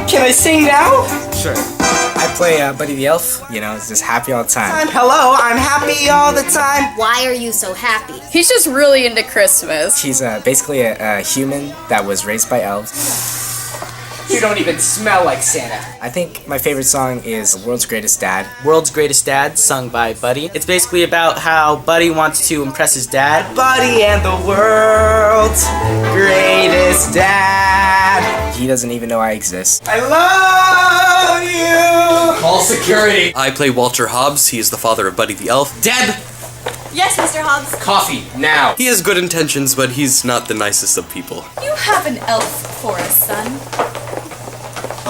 Can I sing now? Sure. I play Buddy the Elf. You know, it's just happy all the time. Hello, I'm happy all the time. Why are you so happy? He's just really into Christmas. He's basically a human that was raised by elves. You don't even smell like Santa. I think my favorite song is World's Greatest Dad. World's Greatest Dad, sung by Buddy. It's basically about how Buddy wants to impress his dad. Buddy and the world's greatest dad. He doesn't even know I exist. I love you. Call security. I play Walter Hobbs. He is the father of Buddy the Elf. Deb! Yes, Mr. Hobbs. Coffee, now. He has good intentions, but he's not the nicest of people. You have an elf for us, son.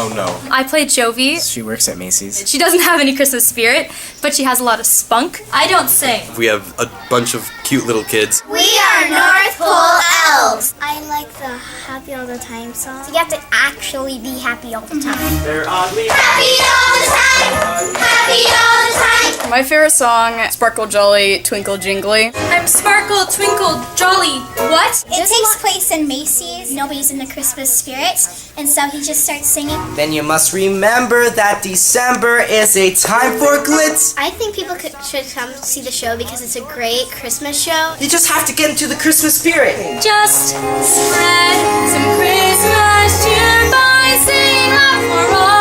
Oh no. I play Jovi. She works at Macy's. She doesn't have any Christmas spirit, but she has a lot of spunk. I don't sing. We have a bunch of cute little kids. We are North Pole Elves. I like the Happy All the Time song. You have to actually be happy all the time. They're oddly Happy all the time. Happy all the time. My favorite song, Sparkle Jolly, Twinkle Jingly. I'm Sparkle, Twinkle, Jolly. What? It takes place in Macy's. Nobody's in the Christmas spirit, and so he just starts singing. Then you must remember that December is a time for glitz. I think people should come see the show because it's a great Christmas show. You just have to get into the Christmas spirit. Just spread some Christmas cheer by singing Love for All.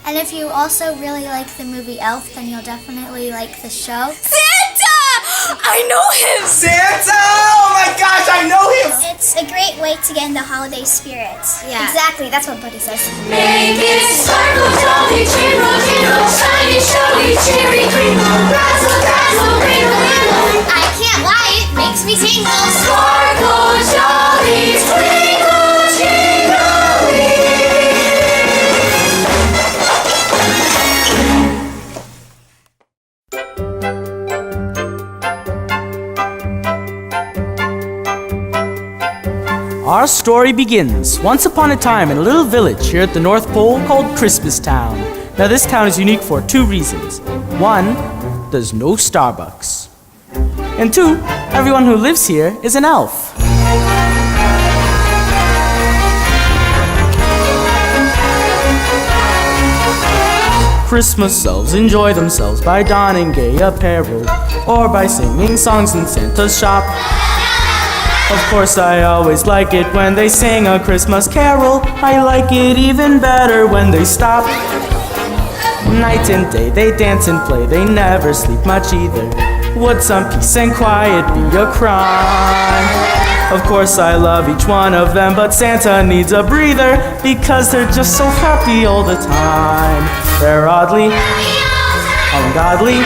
And if you also really like the movie Elf, then you'll definitely like the show. Santa! I know him! Santa! Oh my gosh, I know him! It's a great way to get into holiday spirits. Yeah. Exactly, that's what Buddy says. Make it sparkle, jolly, jingle, jingle, shiny, showy, cheery, twinkle, razzle, dazzle, ringle, ringle. I can't lie, it makes me tingle. Sparkle, jolly, twinkle, jingle. Our story begins once upon a time in a little village here at the North Pole called Christmas Town. Now this town is unique for two reasons. One, there's no Starbucks. And two, everyone who lives here is an elf. Christmas elves enjoy themselves by donning gay apparel or by singing songs in Santa's shop. Of course I always like it when they sing a Christmas carol. I like it even better when they stop. Night and day they dance and play, they never sleep much either. Would some peace and quiet be a crime? Of course I love each one of them, but Santa needs a breather because they're just so happy all the time. They're oddly, ungodly,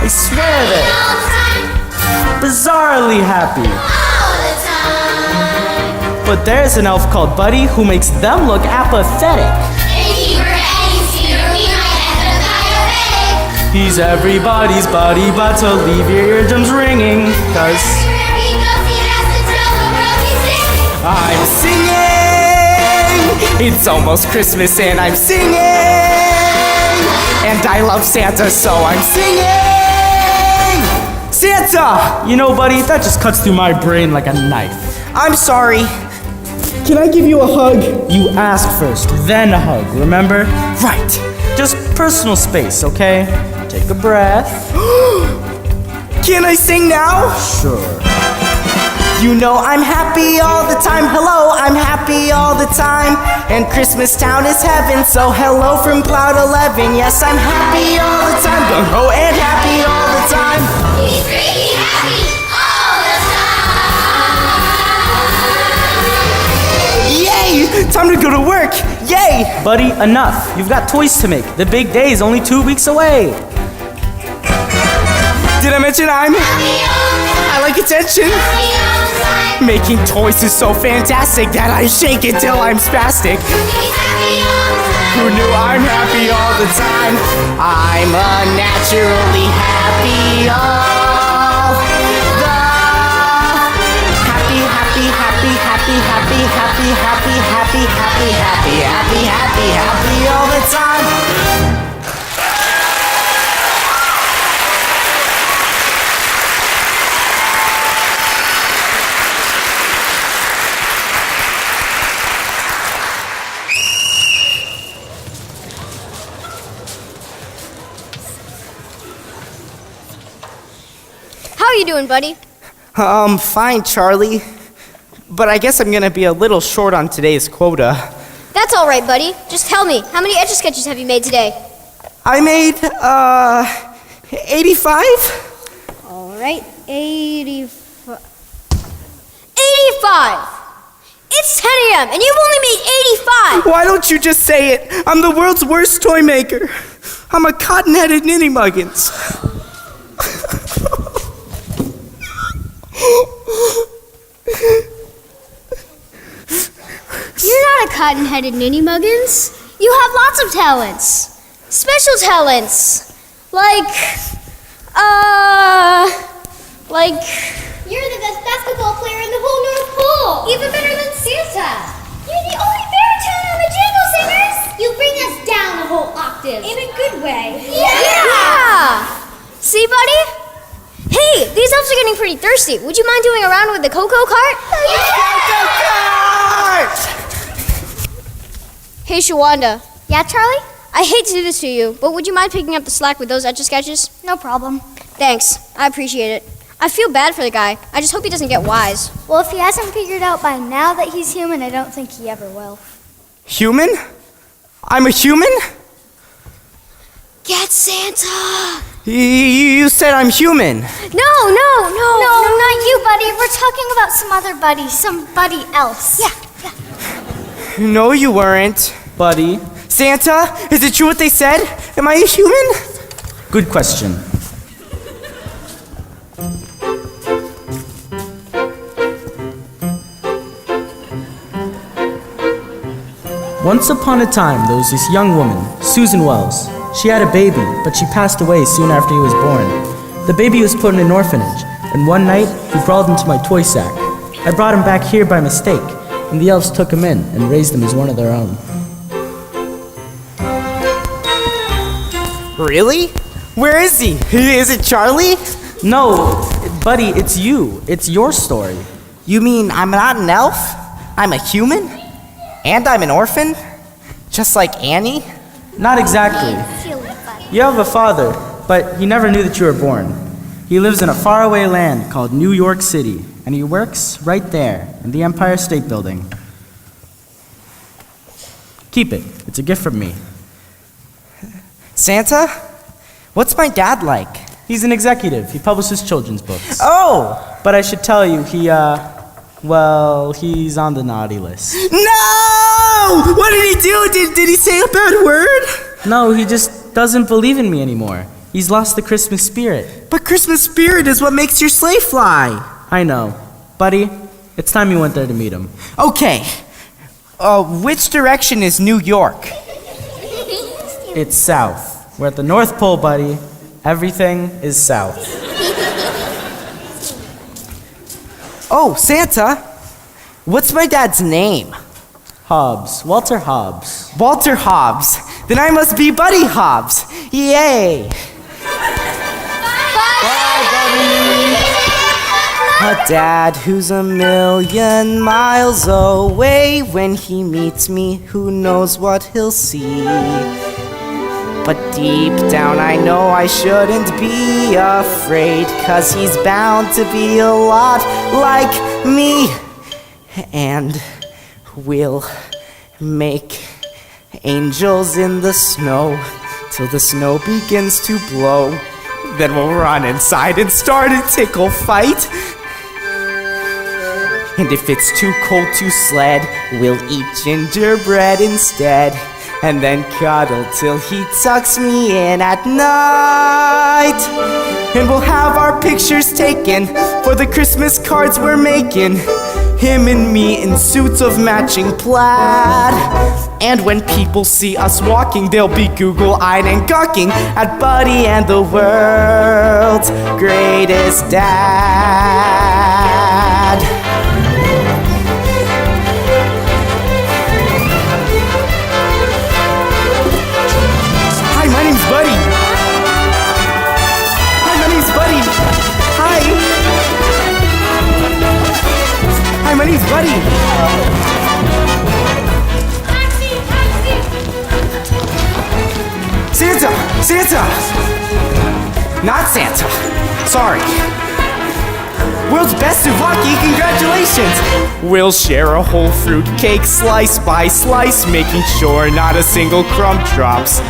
I swear they're bizarrely happy. But there's an elf called Buddy who makes them look apathetic. He's everybody's buddy, but to leave your eardrums ringing, 'cause I'm singing. It's almost Christmas and I'm singing. And I love Santa, so I'm singing. Santa! You know, buddy, that just cuts through my brain like a knife. I'm sorry. Can I give you a hug? You ask first, then a hug, remember? Right. Just personal space, okay? Take a breath. Can I sing now? Sure. You know I'm happy all the time. Hello, I'm happy all the time. And Christmas Town is heaven, so hello from Cloud 11. Yes, I'm happy all the time. Gung-ho and happy all the time. He's really happy all the time. Yay! Time to go to work. Yay! Buddy, enough. You've got toys to make. The big day is only 2 weeks away. Did I mention I like attention? Making toys is so fantastic that I shake it till I'm spastic. Who knew I'm happy all the time? I'm unnaturally happy all the happy, happy, happy, happy, happy, happy, happy, happy, happy, happy, happy, happy, happy all the time. are you doing, buddy? Fine, Charlie. But I guess I'm gonna be a little short on today's quota. That's all right, buddy. Just tell me, how many Etch-a-Sketches have you made today? I made, 85? All right, 85. 85! It's 10 a.m. and you've only made 85! Why don't you just say it? I'm the world's worst toy maker. I'm a cotton-headed ninny-muggins. You're not a cotton-headed ninny-muggins. You have lots of talents. Special talents. Like... You're the best basketball player in the whole North Pole. Even better than Santa. You're the only baritone on the Jingle Singers. You bring us down a whole octave. In a good way. Yeah! See, buddy? Hey, these elves are getting pretty thirsty. Would you mind doing a round with the cocoa cart? Hey, Shawanda. Yeah, Charlie? I hate to do this to you, but would you mind picking up the slack with those Etch-a-Sketches? No problem. Thanks. I appreciate it. I feel bad for the guy. I just hope he doesn't get wise. Well, if he hasn't figured out by now that he's human, I don't think he ever will. Human? I'm a human? Get Santa! You said I'm human. No, No, not you, buddy. We're talking about some other buddy, somebody else. Yeah. No, you weren't. Buddy, Santa, is it true what they said? Am I a human? good question. Once upon a time, there was this young woman, Susan Wells. She had a baby, but she passed away soon after he was born. The baby was put in an orphanage, and one night, he crawled into my toy sack. I brought him back here by mistake, and the elves took him in and raised him as one of their own. Really? Where is he? Is it Charlie? No, buddy, it's you. It's your story. You mean I'm not an elf? I'm a human? And I'm an orphan? Just like Annie? Not exactly. Silly buddy. You have a father, but he never knew that you were born. He lives in a faraway land called New York City, and he works right there in the Empire State Building. Keep it. It's a gift from me. Santa? What's my dad like? He's an executive. He publishes children's books. Oh! But I should tell you, he's on the naughty list. No! What did he do? Did he say a bad word? No, he just doesn't believe in me anymore. He's lost the Christmas spirit. But Christmas spirit is what makes your sleigh fly. I know. Buddy, it's time you went there to meet him. Okay. Which direction is New York? It's south. We're at the North Pole, buddy. Everything is south. Oh, Santa. What's my dad's name? Hobbs. Walter Hobbs. Walter Hobbs. Then I must be Buddy Hobbs. Yay! A dad who's a million miles away. When he meets me, who knows what he'll see. But deep down I know I shouldn't be afraid, 'cause he's bound to be a lot like me. And we'll make angels in the snow till the snow begins to blow. Then we'll run inside and start a tickle fight. And if it's too cold to sled, we'll eat gingerbread instead. And then cuddle till he tucks me in at night. And we'll have our pictures taken for the Christmas cards we're making. Him and me in suits of matching plaid. And when people see us walking, they'll be Google-eyed and gawking at Buddy and the world's greatest dad. Hi, my name's Buddy. Hi, my name's Buddy. Hi. Hi, my name's Buddy. Santa! Santa! Not Santa. Sorry. World's best souvlaki, congratulations! We'll share a whole fruit cake slice by slice, making sure not a single crumb drops.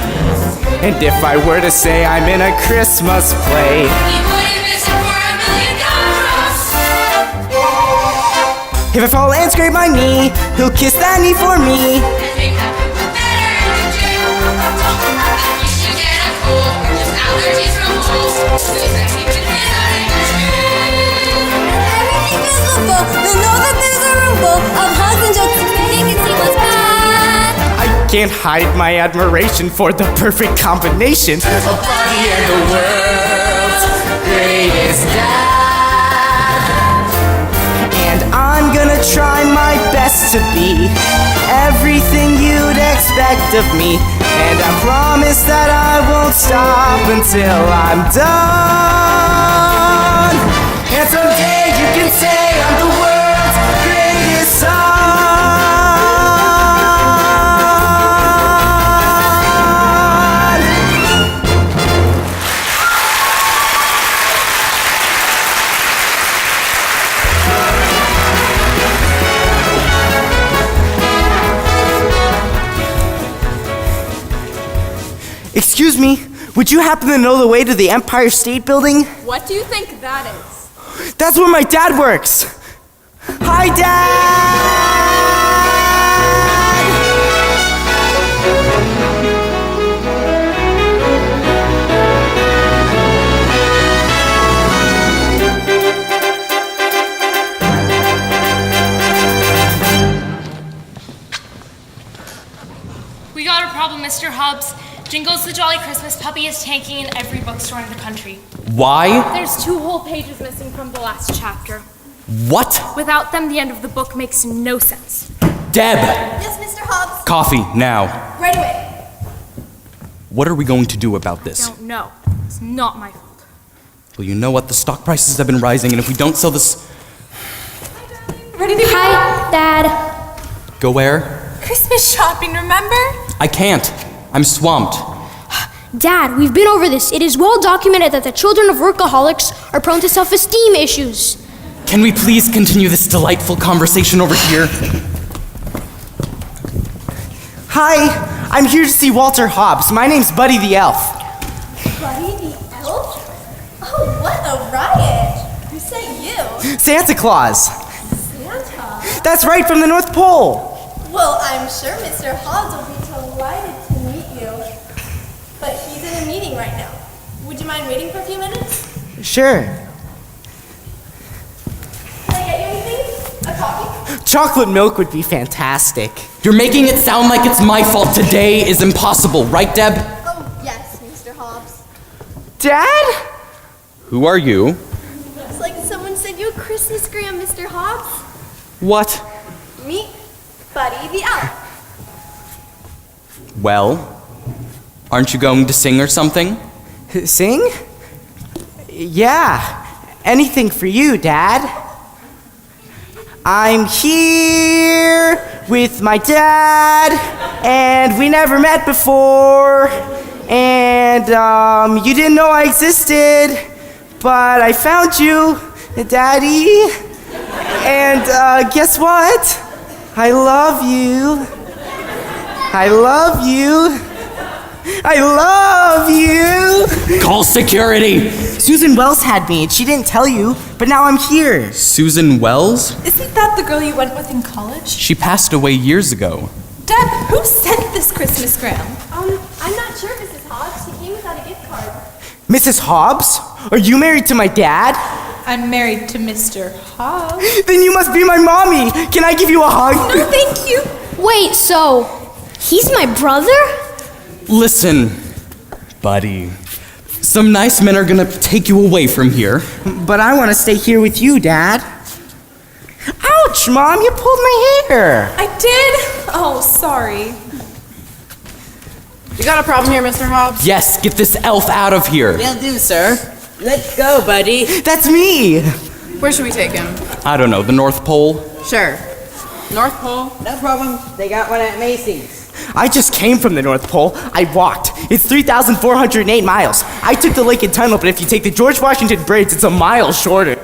And if I were to say I'm in a Christmas play, if I fall and scrape my knee, he'll kiss that knee for me. I can't hide my admiration for the perfect combination of Buddy and the world's greatest dad. And I'm gonna try my best to be everything you'd expect of me. And I promise that I won't stop until I'm done. And someday you can say I'm the world's greatest son. Excuse me, would you happen to know the way to the Empire State Building? What do you think that is? That's where my dad works. Hi, We got a problem, Mr. Hobbs. Jingles the Jolly Christmas Puppy is tanking in every bookstore in the country. Why? There's 2 whole pages missing from the last chapter. What? Without them, the end of the book makes no sense. Deb! Yes, Mr. Hobbs. Coffee, now. Right away. What are we going to do about this? Don't know. It's not my fault. Well, you know what? The stock prices have been rising, and if we don't sell this... Ready to go? Hi, Dad. Go where? Christmas shopping, remember? I can't. I'm swamped. Dad, we've been over this. It is well documented that the children of workaholics are prone to self-esteem issues. Can we please continue this delightful conversation over here? Hi, I'm here to see Walter Hobbs. My name's Buddy the Elf. Buddy the Elf? Oh, what a riot. Who sent you? Santa Claus. Santa? That's right, from the North Pole. Well, I'm sure Mr. Hobbs will be delighted to meet you. But he's in a meeting right now. Would you mind waiting for a few minutes? Sure. Can I get you anything? A coffee? Chocolate milk would be fantastic. You're making it sound like it's my fault. Today is impossible, right, Deb? Oh, yes, Mr. Hobbs. Dad? Who are you? Looks like someone sent you a Christmasgram, Mr. Hobbs. What? Meet Buddy the Elf. Well, aren't you going to sing or something? Sing? Yeah, anything for you, Dad. I'm here with my dad, and we never met before, and you didn't know I existed, but I found you, Daddy, and guess what? I love you. I love you. I love you. Call security. Susan Wells had me, and she didn't tell you, but now I'm here. Susan Wells? Isn't that the girl you went with in college? She passed away years ago. Deb, who sent this Christmasgram? I'm not sure, Mrs. Hobbs. He came without a gift card. Mrs. Hobbs? Are you married to my dad? I'm married to Mr. Hobbs. Then you must be my mommy. Can I give you a hug? No, thank you. Wait, so he's my brother? Listen, buddy. Some nice men are gonna take you away from here. But I want to stay here with you, Dad. Ouch, Mom, you pulled my hair. I did? Oh, sorry. You got a problem here, Mr. Hobbs? Yes, get this elf out of here. Will do, sir. Let's go, buddy. That's me. Where should we take him? I don't know, the North Pole? Sure. North Pole? No problem. They got one at Macy's. I just came from the North Pole. I walked. It's 3,408 miles. I took the Lincoln Tunnel, but if you take the George Washington Bridge, it's a mile shorter.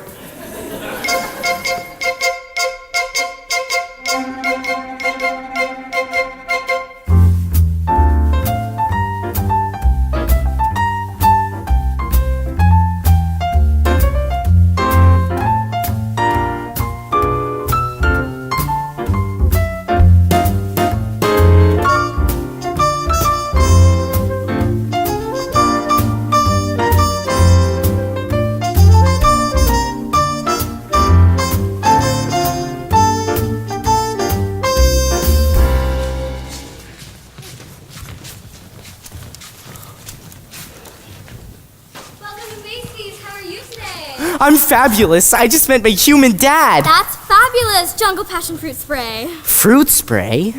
I'm fabulous. I just met my human dad. That's fabulous, Jungle Passion Fruit Spray. Fruit spray?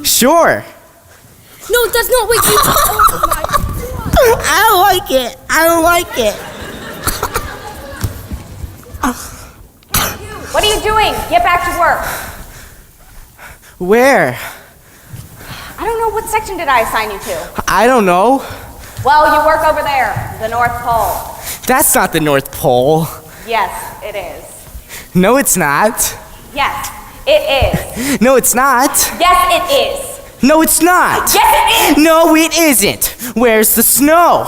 Sure. No, that's not what you... Oh my God. I don't like it. I don't like it. What are you doing? Get back to work. Where? I don't know, what section did I assign you to? I don't know. Well, you work over there, the North Pole. That's not the North Pole. Yes, it is. No, it's not. Yes, it is. No, it's not. Yes, it is. No, it's not. Yes, it is. No, it isn't. Where's the snow?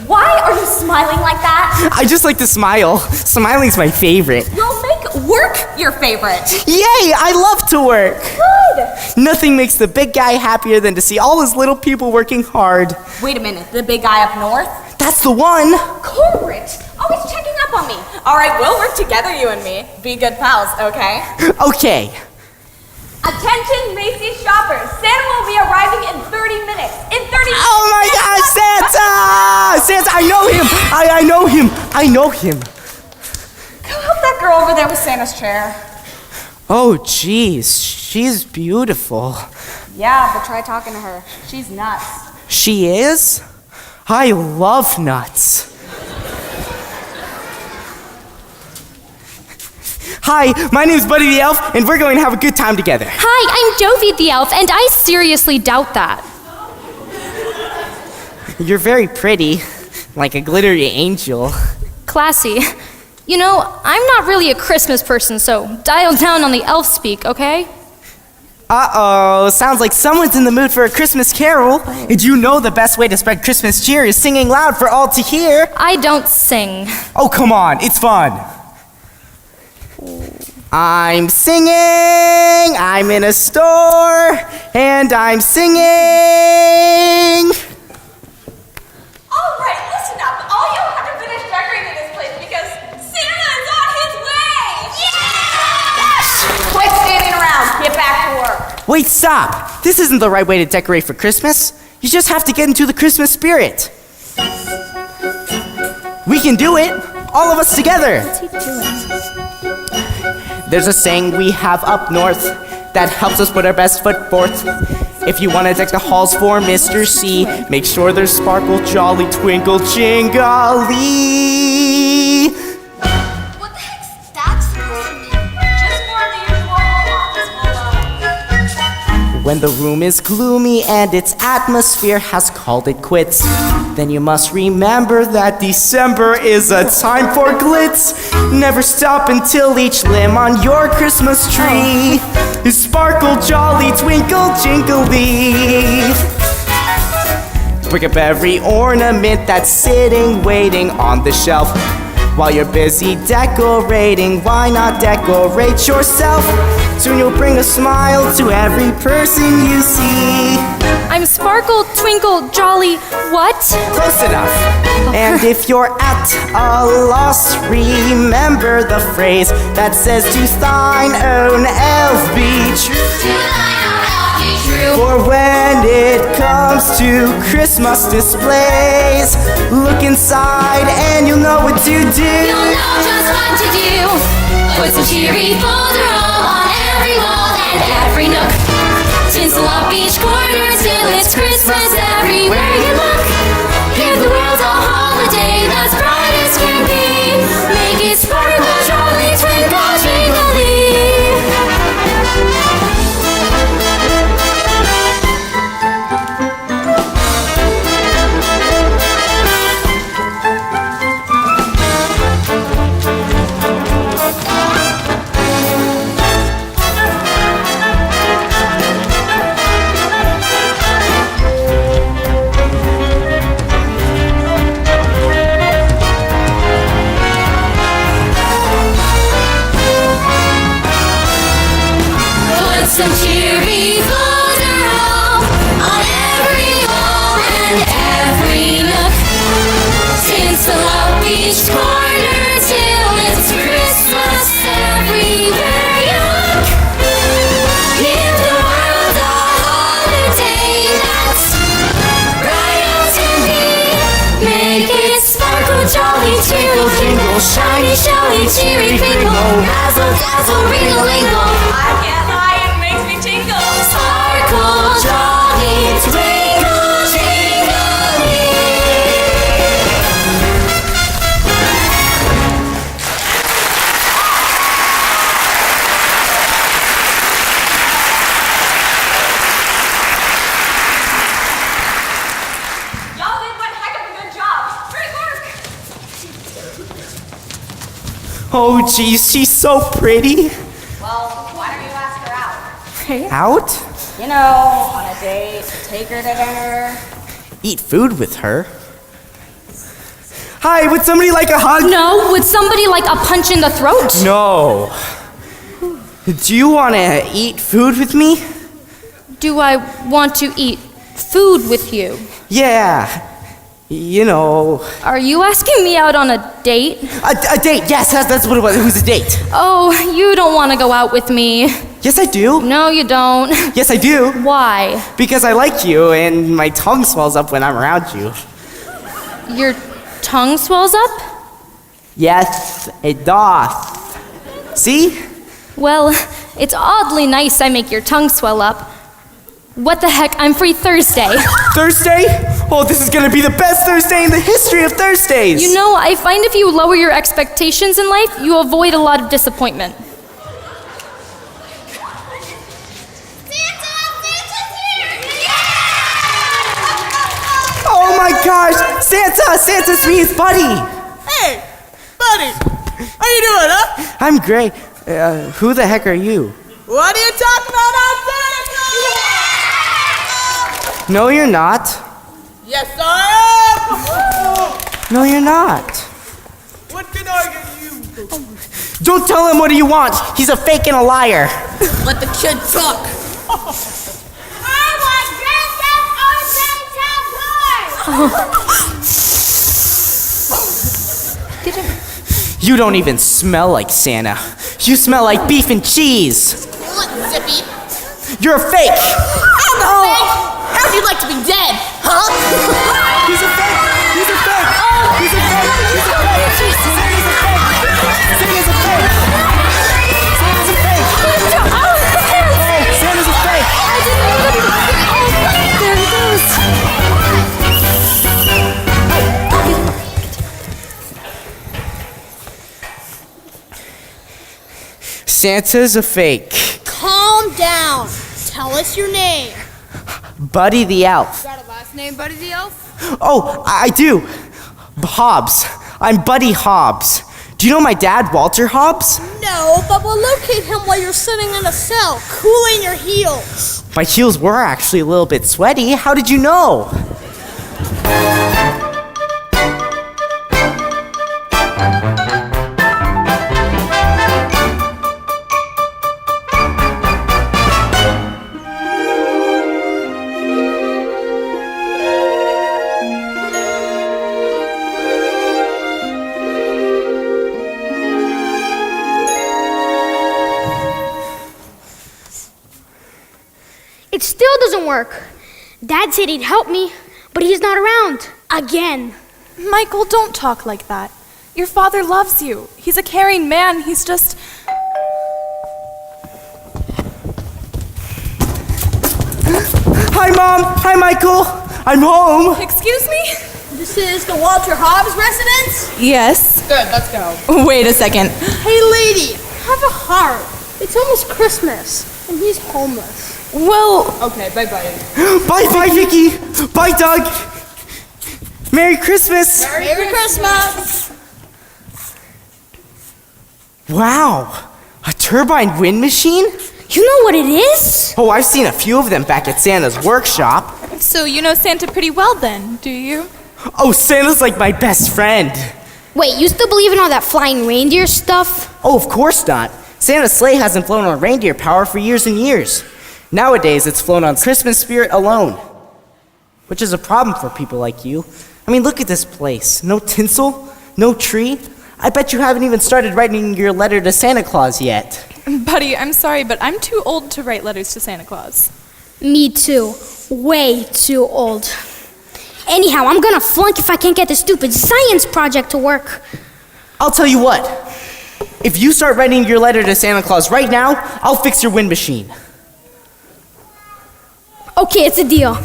Why are you smiling like that? I just like to smile. Smiling's my favorite. You'll make work your favorite. Yay, I love to work. Good. Nothing makes the big guy happier than to see all his little people working hard. Wait a minute, the big guy up north? That's the one. Correct. Always checking up on me. All right, we'll work together, you and me. Be good pals, okay? Okay. Attention Macy's shoppers. Santa will be arriving in 30 minutes. In 30 minutes. Oh my gosh, Santa! Santa, I know him. I know him. I know him. Go help that girl over there with Santa's chair. Oh, jeez. She's beautiful. Yeah, but try talking to her. She's nuts. She is? I love nuts. Hi, my name's Buddy the Elf, and we're going to have a good time together. Hi, I'm Jovi the Elf, and I seriously doubt that. You're very pretty, like a glittery angel. Classy. You know, I'm not really a Christmas person, so dial down on the elf speak, okay? Uh-oh, sounds like someone's in the mood for a Christmas carol. And you know the best way to spread Christmas cheer is singing loud for all to hear. I don't sing. Oh, come on, it's fun. I'm singing, I'm in a store, and I'm singing. All right, listen up. All you have to finish decorating this place because Santa is on his way. Yeah! Quit standing around. Get back to work. Wait, stop. This isn't the right way to decorate for Christmas. You just have to get into the Christmas spirit. We can do it, all of us together. What's he doing? There's a saying we have up north that helps us put our best foot forth. If you want to deck the halls for Mr. C, make sure there's sparkle, jolly, twinkle, jingly. What the heck's that supposed to mean? Just more of the usual When the room is gloomy and its atmosphere has called it quits, then you must remember that December is a time for glitz. Never stop until each limb on your Christmas tree is sparkle, jolly, twinkle, jingly. Pick up every ornament that's sitting, waiting on the shelf. While you're busy decorating, why not decorate yourself? Soon you'll bring a smile to every person you see. I'm sparkle, twinkle, jolly, what? Close enough. And if you're at a loss, remember the phrase that says, to thine own elf be true. For when it comes to Christmas displays, look inside and you'll know what to do. You'll know just what to do. Put some cheery folderol on every wall and every nook. Tinsel up each corner till it's Christmas everywhere you look. Give the world a holiday that's bright as can be. Make it sparkle, jolly, twinkle, jingly. Some cheery folderol on every wall and every nook. Tinsel up each corner till it's Christmas everywhere you look. Give the world a holiday that's bright as can be. Make it sparkle, jolly, jolly, jingle, jingle, shiny, shiny, cheery, bingle, razzle, dazzle, ring-a-lingle. I can't lie, it makes me tingle. Sparkle, jolly, twinkle, jingle-ling. Y'all did one heck of a good job. Great work. Oh, geez, she's so pretty. Well, why don't you ask her out? Out? You know, on a date, take her to dinner. Eat food with her? Hi, would somebody like a hug? No, would somebody like a punch in the throat? No. Do you want to eat food with me? Do I want to eat food with you? Yeah. You know. Are you asking me out on a date? A date, yes, that's what it was. It was a date. Oh, you don't want to go out with me. Yes, I do. No, you don't. Yes, I do. Why? Because I like you and my tongue swells up when I'm around you. Your tongue swells up? Yes, it does. See? Well, it's oddly nice I make your tongue swell up. What the heck, I'm free Thursday. Thursday? Oh, this is gonna be the best Thursday in the history of Thursdays. You know, I find if you lower your expectations in life, you avoid a lot of disappointment. Oh my gosh! Santa's me, it's Buddy! Hey, buddy, how you doing, huh? I'm great. Who the heck are you? What are you talking about, Santa Claus? No, you're not. Yes, I am. No, you're not. What can I get you? Don't tell him what do you want. He's a fake and a liar. Let the kid talk. I want Grand Theft Auto You don't even smell like Santa. You smell like beef and cheese. Zippy. You're a fake. How'd you like to be dead, huh? He's a fake. He's a fake. He's a fake. He's a fake. Santa's a fake. Santa's a fake. Santa's a fake. Oh, Santa's a fake. There he goes. Santa's a fake. Calm down. Tell us your name. Buddy the Elf. Got a last name, Buddy the Elf? Oh, I do. Hobbs. I'm Buddy Hobbs. Do you know my dad, Walter Hobbs? No, but we'll locate him while you're sitting in a cell, cooling your heels. My heels were actually a little bit sweaty. How did you know? It still doesn't work. Dad said he'd help me, but he's not around. Again. Michael, don't talk like that. Your father loves you. He's a caring man. He's just... Hi, Mom. Hi, Michael. I'm home. Excuse me? This is the Walter Hobbs residence? Yes. Good, let's go. Wait a second. Hey, lady, have a heart. It's almost Christmas, and he's homeless. Well... Okay, bye-bye. Bye, Vicky. Bye, Doug. Merry Christmas. Merry Christmas. Wow. A turbine wind machine? You know what it is? Oh, I've seen a few of them back at Santa's workshop. So you know Santa pretty well then, do you? Oh, Santa's like my best friend. Wait, you still believe in all that flying reindeer stuff? Oh, of course not. Santa's sleigh hasn't flown on reindeer power for years and years. Nowadays, it's flown on Christmas spirit alone, which is a problem for people like you. I mean, look at this place. No tinsel, no tree. I bet you haven't even started writing your letter to Santa Claus yet. Buddy, I'm sorry, but I'm too old to write letters to Santa Claus. Me too. Way too old. Anyhow, I'm gonna flunk if I can't get this stupid science project to work. I'll tell you what. If you start writing your letter to Santa Claus right now, I'll fix your wind machine. Okay, it's a deal.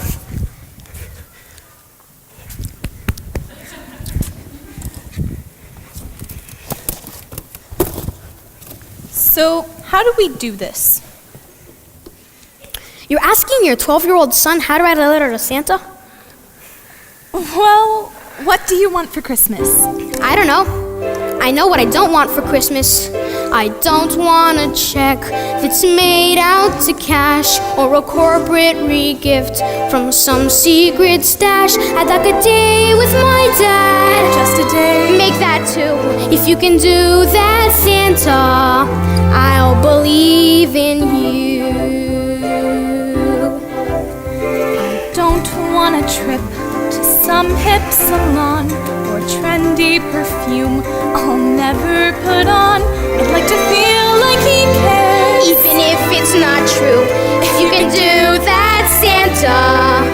So, how do we do this? You're asking your 12-year-old son how to write a letter to Santa? Well, what do you want for Christmas? I don't know. I know what I don't want for Christmas. I don't want a check that's made out to cash or a corporate re-gift from some secret stash. I'd like a day with my dad. Just a day? Make that two. If you can do that, Santa, I'll believe in you. I don't want a trip to some hip salon or trendy perfume I'll never put on. I'd like to feel like he cares. Even if it's not true, if you can do that, Santa,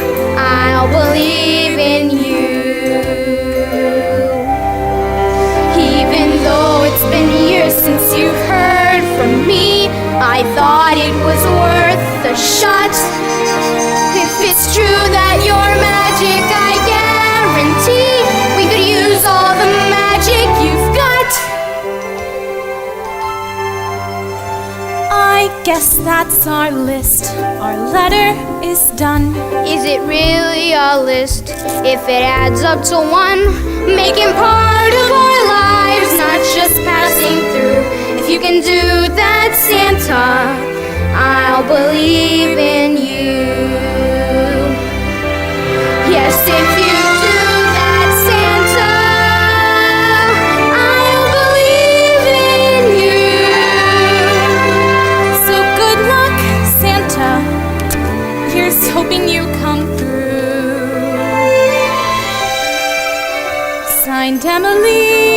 I'll believe in you. Even though it's been years since you've heard from me, I thought it was worth a shot. If it's true that you're magic, I guarantee we could use all the magic you've got. I guess that's our list. Our letter is done. Is it really a list? If it adds up to one, making part of our lives, not just passing through. If you can do that, Santa, I'll believe in you. Yes, if you do that, Santa, I'll believe in you. So good luck, Santa. Here's hoping you come through. Signed, Emily.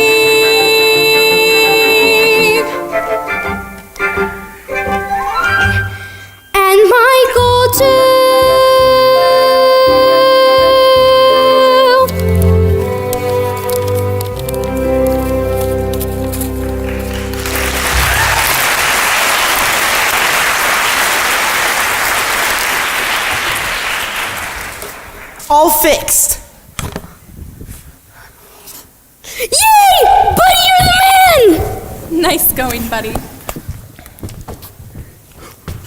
And Michael too. All fixed. Yay! Buddy, you're the man! Nice going, buddy.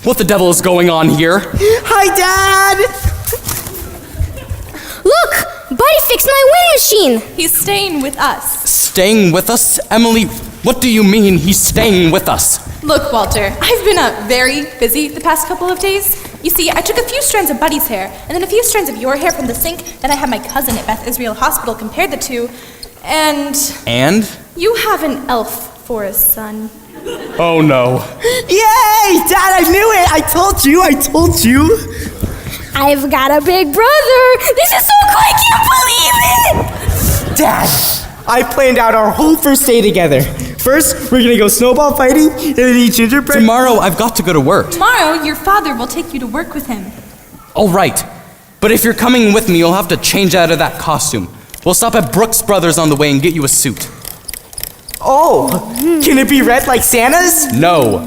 What the devil is going on here? Hi, Dad! Look! Buddy fixed my wind machine! He's staying with us. Staying with us? Emily, what do you mean he's staying with us? Look, Walter, I've been very busy the past couple of days. You see, I took a few strands of Buddy's hair, and then a few strands of your hair from the sink. Then I had my cousin at Beth Israel Hospital compared the two, and... And? You have an elf for a son. Oh no. Yay! Dad, I knew it! I told you! I've got a big brother! This is so cool, I can't believe it! Dad, I planned out our whole first day together. First, we're gonna go snowball fighting, and then eat gingerbread. Tomorrow I've got to go to work. Tomorrow, your father will take you to work with him. All right. But if you're coming with me, you'll have to change out of that costume. We'll stop at Brooks Brothers on the way and get you a suit. Oh, can it be red like Santa's? No.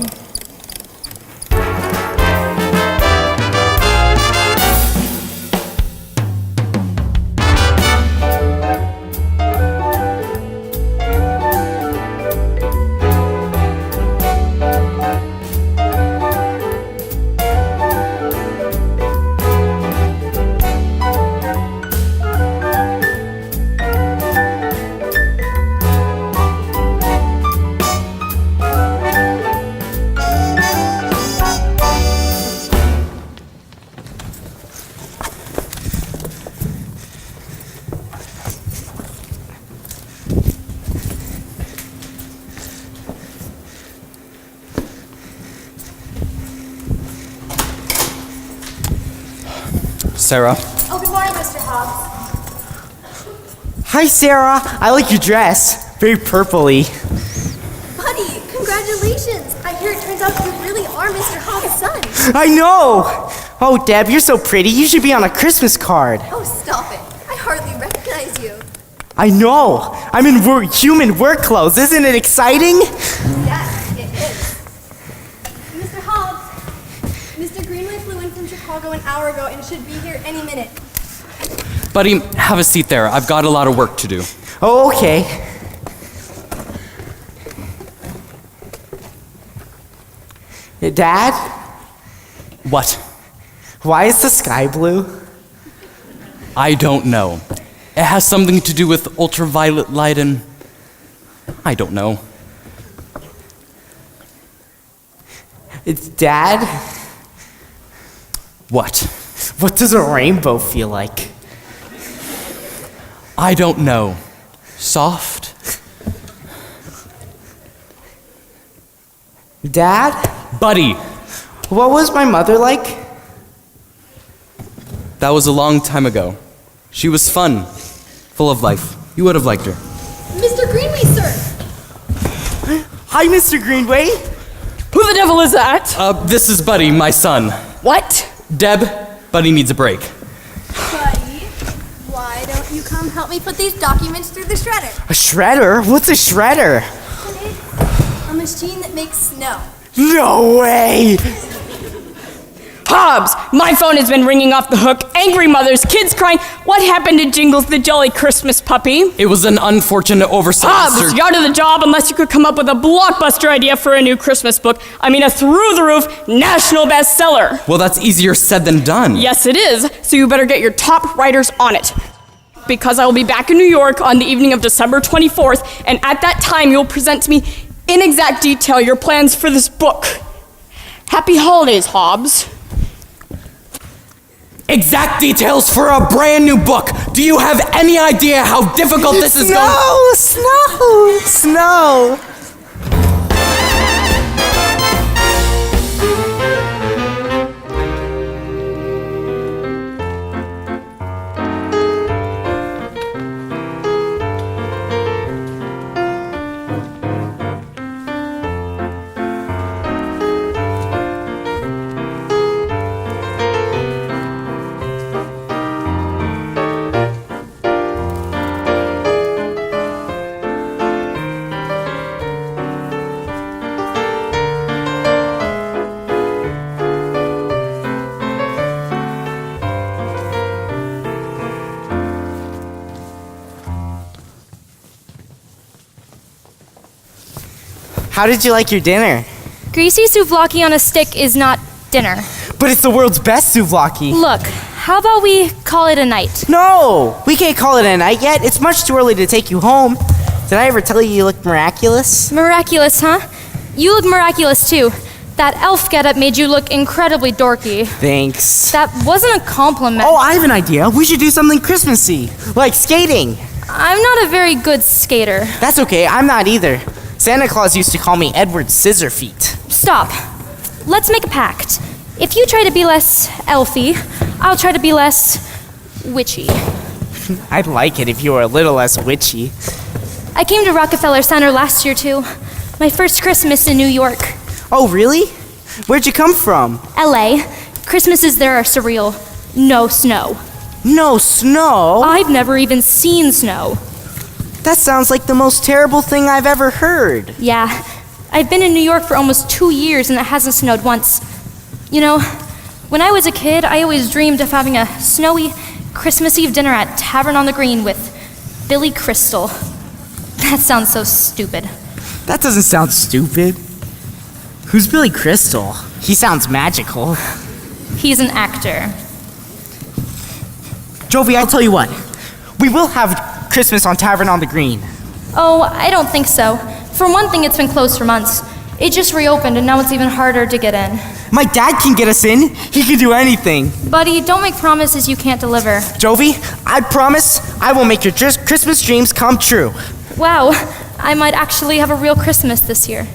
Sarah. Oh, good morning, Mr. Hobbs. Hi, Sarah. I like your dress. Very purpley. Buddy, congratulations. I hear it turns out you really are Mr. Hobbs' son. I know! Oh, Deb, you're so pretty. You should be on a Christmas card. Oh, stop it. I hardly I know. I'm in human work clothes. Isn't it exciting? Yes, it is. Mr. Hobbs, Mr. Greenway flew in from Chicago an hour ago and should be here any minute. Buddy, have a seat there. I've got a lot of work to do. Oh, okay. Dad? What? Why is the sky blue? I don't know. It has something to do with ultraviolet light and... I don't know. It's Dad? What? What does a rainbow feel like? I don't know. Soft? Dad? Buddy! What was my mother like? That was a long time ago. She was fun, full of life. You would have liked her. Mr. Greenway, sir! Hi, Mr. Greenway! Who the devil is that? This is Buddy, my son. What? Deb, Buddy needs a break. Buddy, why don't you come help me put these documents through the shredder? A shredder? What's a shredder? It's a machine that makes snow. No way! Hobbs, my phone has been ringing off the hook. Angry mothers, kids crying. What happened to Jingles the Jolly Christmas Puppy? It was an unfortunate oversight, Hobbs, you're out of the job unless you could come up with a blockbuster idea for a new Christmas book. I mean, a through-the-roof national bestseller. Well, that's easier said than done. Yes, it is. So you better get your top writers on it. Because I will be back in New York on the evening of December 24th, and at that time you'll present to me in exact detail your plans for this book. Happy holidays, Hobbs. Exact details for a brand new book. Do you have any idea how difficult this is going? Snow! How did you like your dinner? Greasy souvlaki on a stick is not dinner. But it's the world's best souvlaki. Look, how about we call it a night? No! We can't call it a night yet. It's much too early to take you home. Did I ever tell you you look miraculous? Miraculous, huh? You look miraculous too. That elf getup made you look incredibly dorky. Thanks. That wasn't a compliment. Oh, I have an idea. We should do something Christmassy, like skating. I'm not a very good skater. That's okay, I'm not either. Santa Claus used to call me Edward Scissorfeet. Stop. Let's make a pact. If you try to be less elfy, I'll try to be less witchy. I'd like it if you were a little less witchy. I came to Rockefeller Center last year too. My first Christmas in New York. Oh, really? Where'd you come from? LA. Christmases there are surreal. No snow. No snow? I've never even seen snow. That sounds like the most terrible thing I've ever heard. Yeah. I've been in New York for almost 2 years and it hasn't snowed once. You know, when I was a kid, I always dreamed of having a snowy Christmas Eve dinner at Tavern on the Green with Billy Crystal. That sounds so stupid. That doesn't sound stupid. Who's Billy Crystal? He sounds magical. He's an actor. Jovi, I'll tell you what. We will have Christmas on Tavern on the Green. Oh, I don't think so. For one thing, it's been closed for months. It just reopened and now it's even harder to get in. My dad can get us in. He can do anything. Buddy, don't make promises you can't deliver. Jovi, I promise I will make your Christmas dreams come true. Wow, I might actually have a real Christmas this year.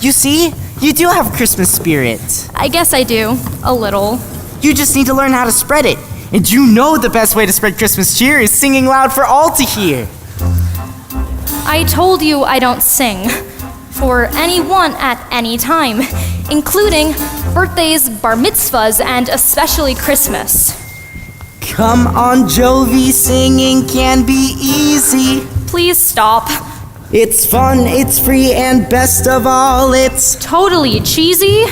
You see? You do have Christmas spirit. I guess I do. A little. You just need to learn how to spread it. And you know the best way to spread Christmas cheer is singing loud for all to hear. I told you I don't sing. For anyone at any time, including birthdays, bar mitzvahs, and especially Christmas. Come on, Jovi, singing can be easy. Please stop. It's fun, it's free, and best of all, it's totally cheesy.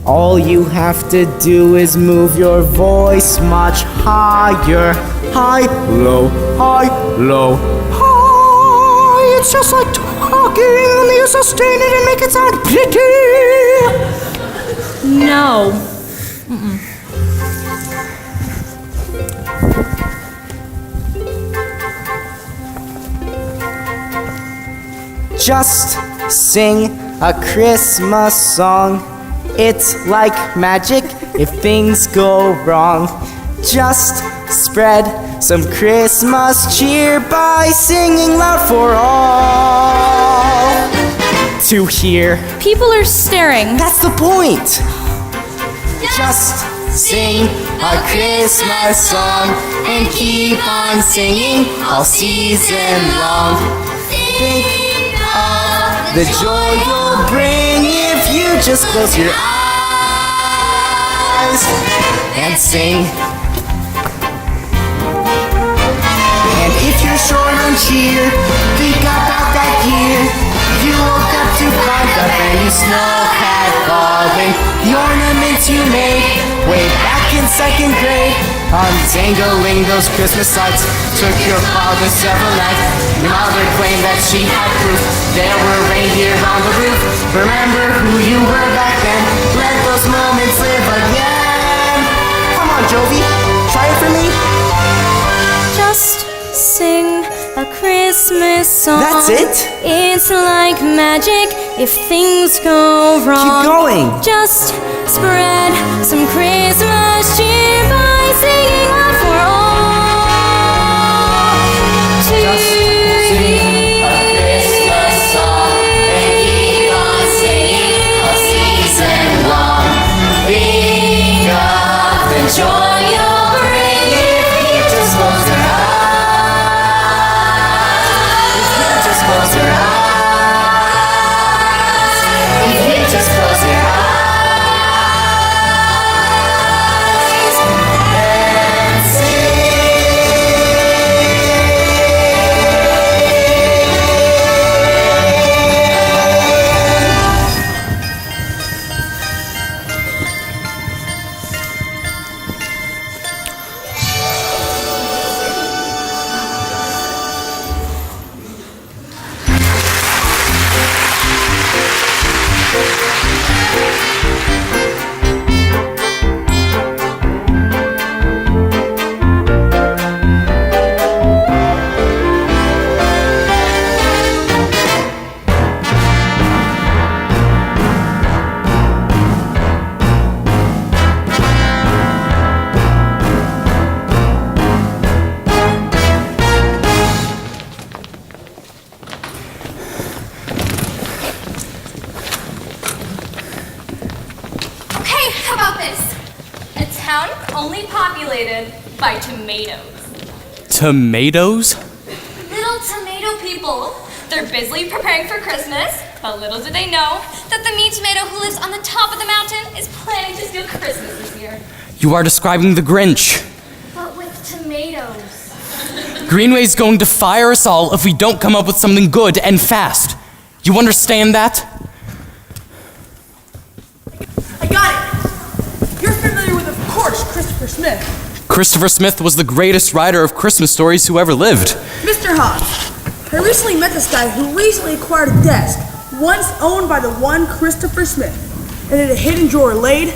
All you have to do is move your voice much higher. High, low, high, low, high. It's just like talking, only you sustain it and make it sound pretty. No. Just sing a Christmas song. It's like magic if things go wrong. Just spread some Christmas cheer by singing loud for all to hear. People are staring. That's the point. Just sing a Christmas song and keep on singing all season long. Think of the joy you'll bring if you just close your eyes and sing. And if you're short on cheer, think about that year you woke up to find a brand new snow hat falling. The ornaments you made way back in second grade. Untangling those Christmas lights took your father several nights. Your mother claimed that she had proof there were reindeer on the roof. Remember who you were back then. Let those moments live again. Come on, Jovi, try it for me. Just sing a Christmas song. That's it? It's like magic if things go wrong. Keep going. Just spread some Christmas cheer by singing loud for all to hear. A Christmas song and keep on singing all season long. Think of the joy you'll bring if you just close your eyes. If you just close your eyes. If you just close your eyes. And Okay, how about this? A town only populated by tomatoes. Tomatoes? Little tomato people. They're busily preparing for Christmas, but little do they know that the mean tomato who lives on the top of the mountain is planning to steal Christmas this year. You are describing the Grinch. But with tomatoes. Greenway's going to fire us all if we don't come up with something good and fast. You understand that? I got it! You're familiar with, of course, Christopher Smith. Christopher Smith was the greatest writer of Christmas stories who ever lived. Mr. Hobbs, I recently met this guy who recently acquired a desk once owned by the one Christopher Smith, and in a hidden drawer laid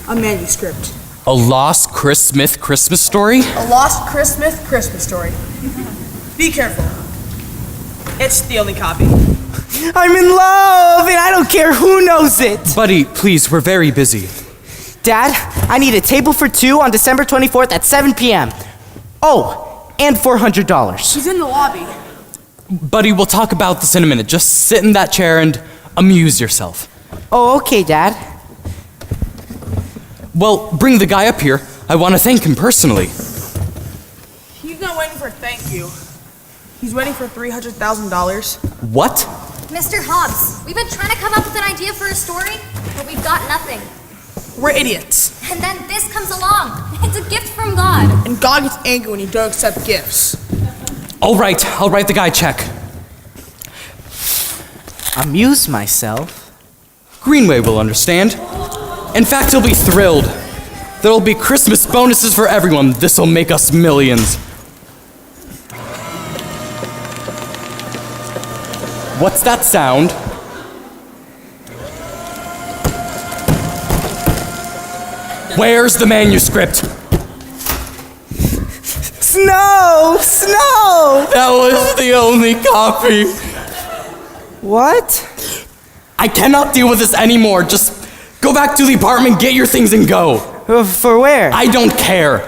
a manuscript. A lost Chris Smith Christmas story? A lost Chris Smith Christmas story. Be careful. It's the only copy. I'm in love, and I don't care who knows it. Buddy, please, we're very busy. Dad, I need a table for two on December 24th at 7 p.m. Oh, and $400. She's in the lobby. Buddy, we'll talk about this in a minute. Just sit in that chair and amuse yourself. Oh, okay, Dad. Well, bring the guy up here. I want to thank him personally. He's not waiting for a thank you. He's waiting for $300,000. What? Mr. Hobbs, we've been trying to come up with an idea for a story, but we've got nothing. We're idiots. And then this comes along. It's a gift from God. And God gets angry when you don't accept gifts. All right, I'll write the guy a check. Amuse myself? Greenway will understand. In fact, he'll be thrilled. There'll be Christmas bonuses for everyone. This'll make us millions. What's that sound? Where's the manuscript? Snow! Snow! That was the only copy. What? I cannot deal with this anymore. Just go back to the apartment, get your things, and go. For where? I don't care.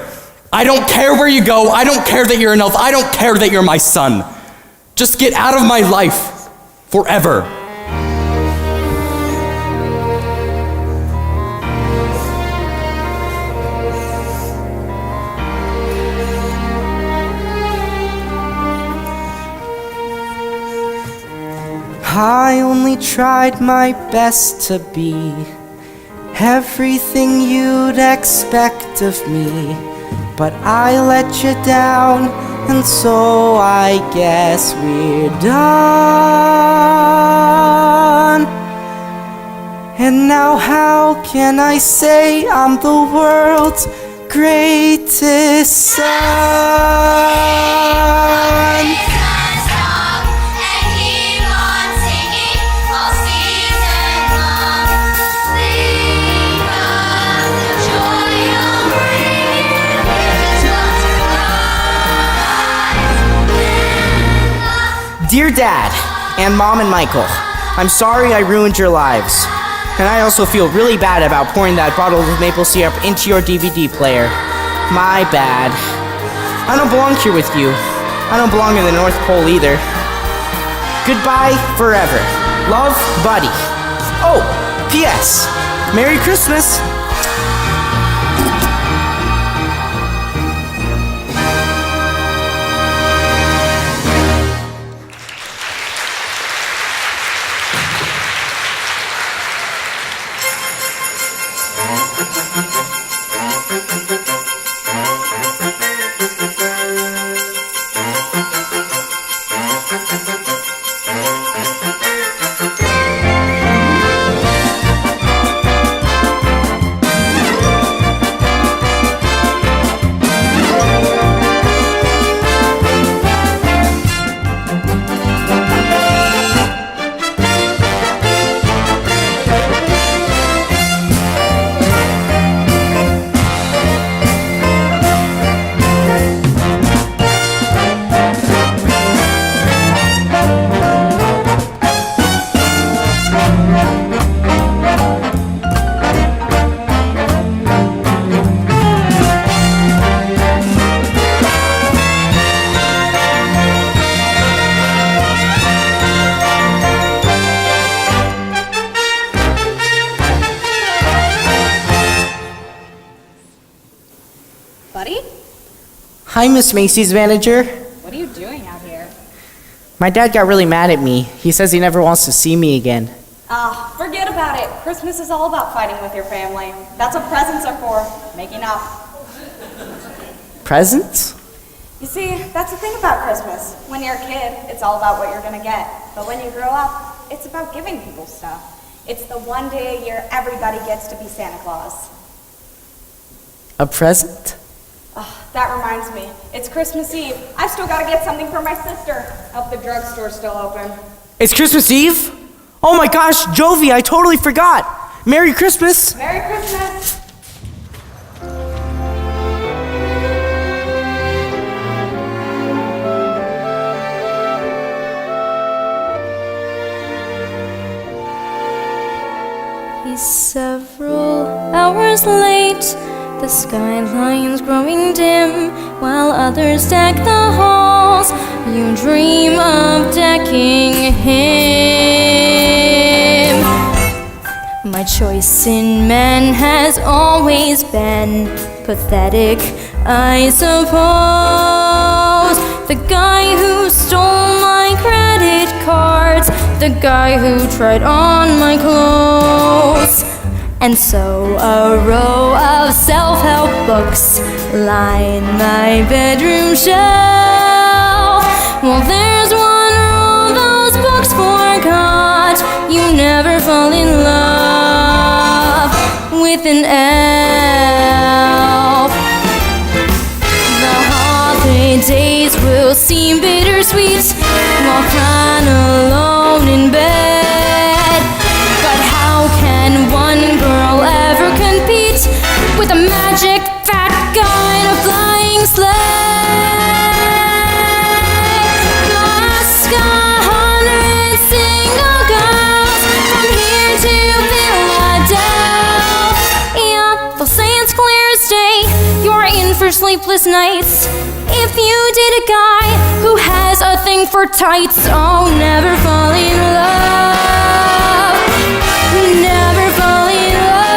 I don't care where you go. I don't care that you're an elf. I don't care that you're my son. Just get out of my life. Forever. I only tried my best to be everything you'd expect of me, but I let you down, and so I guess we're done. And now how can I say I'm the world's greatest son? Dear Dad, and Mom and Michael, I'm sorry I ruined your lives. And I also feel really bad about pouring that bottle of maple syrup into your DVD player. My bad. I don't belong here with you. I don't belong in the North Pole either. Goodbye forever. Love, Buddy. Oh, P.S. Merry Christmas. Buddy? Hi, Miss Macy's manager. What are you doing out here? My dad got really mad at me. He says he never wants to see me again. Forget about it. Christmas is all about fighting with your family. That's what presents are for, making up. Presents? You see, that's the thing about Christmas. When you're a kid, it's all about what you're gonna get. But when you grow up, it's about giving people stuff. It's the one day a year everybody gets to be Santa Claus. A present? That reminds me, it's Christmas Eve. I've still gotta get something for my sister. Hope the drugstore's still open. It's Christmas Eve? Oh my gosh, Jovi, I totally forgot. Merry Christmas. Merry Christmas. He's several hours late. The skyline's growing dim, while others deck the halls. You dream of decking him. My choice in men has always been pathetic, I suppose. The guy who stole my credit cards, the guy who tried on my clothes. And so a row of self-help books line my bedroom shelf. Well, there's one rule those books forgot: you never fall in love with an elf. The holidays will seem bittersweet while crying alone in bed. But how can one girl ever compete with a magic fat guy in a flying sleigh? Ask 100 single girls from here to Philadelphia. They'll say it's clear as day you're in for sleepless nights if you date a guy who has a thing for tights. Oh, never fall in love. Never fall in love.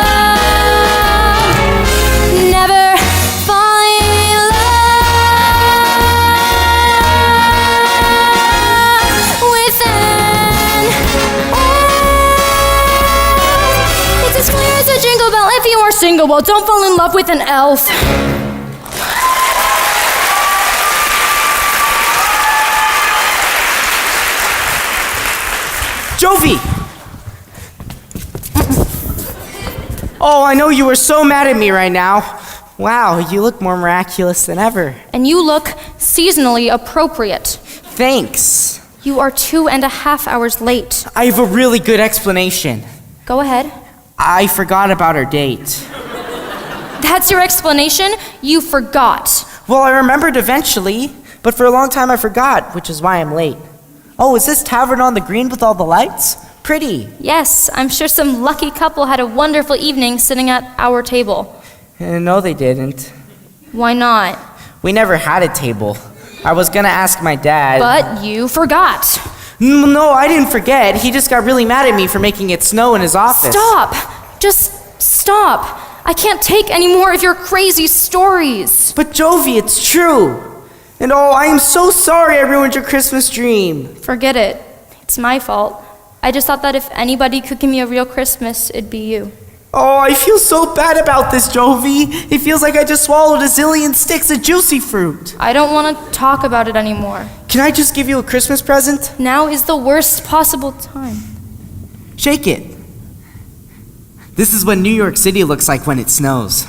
Never fall in love with an elf. It's as clear as a jingle bell. If you are single, well, don't fall in love with an elf. Jovi! Oh, I know you were so mad at me right now. Wow, you look more miraculous than ever. And you look seasonally appropriate. Thanks. You are 2.5 hours late. I have a really good explanation. Go ahead. I forgot about our date. That's your explanation? You forgot. Well, I remembered eventually, but for a long time I forgot, which is why I'm late. Oh, is this tavern on the green with all the lights? Pretty. Yes, I'm sure some lucky couple had a wonderful evening sitting at our table. No, they didn't. Why not? We never had a table. I was gonna ask my dad. But you forgot. No, I didn't forget. He just got really mad at me for making it snow in his office. Stop! Just stop. I can't take any more of your crazy stories. But Jovi, it's true. And oh, I am so sorry I ruined your Christmas dream. Forget it. It's my fault. I just thought that if anybody could give me a real Christmas, it'd be you. Oh, I feel so bad about this, Jovi. It feels like I just swallowed a zillion sticks of juicy fruit. I don't want to talk about it anymore. Can I just give you a Christmas present? Now is the worst possible time. Shake it. This is what New York City looks like when it snows.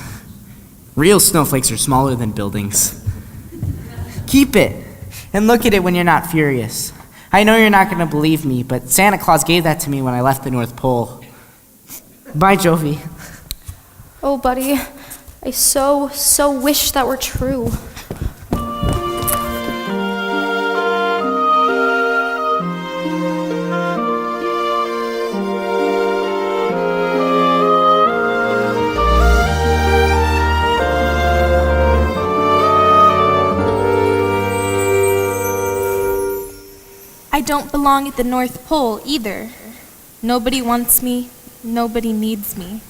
Real snowflakes are smaller than buildings. Keep it, and look at it when you're not furious. I know you're not going to believe me, but Santa Claus gave that to me when I left the North Pole. Bye, Jovi. Oh, buddy, I so wish that were true. I don't belong at the North Pole either. Nobody wants me. Nobody needs me.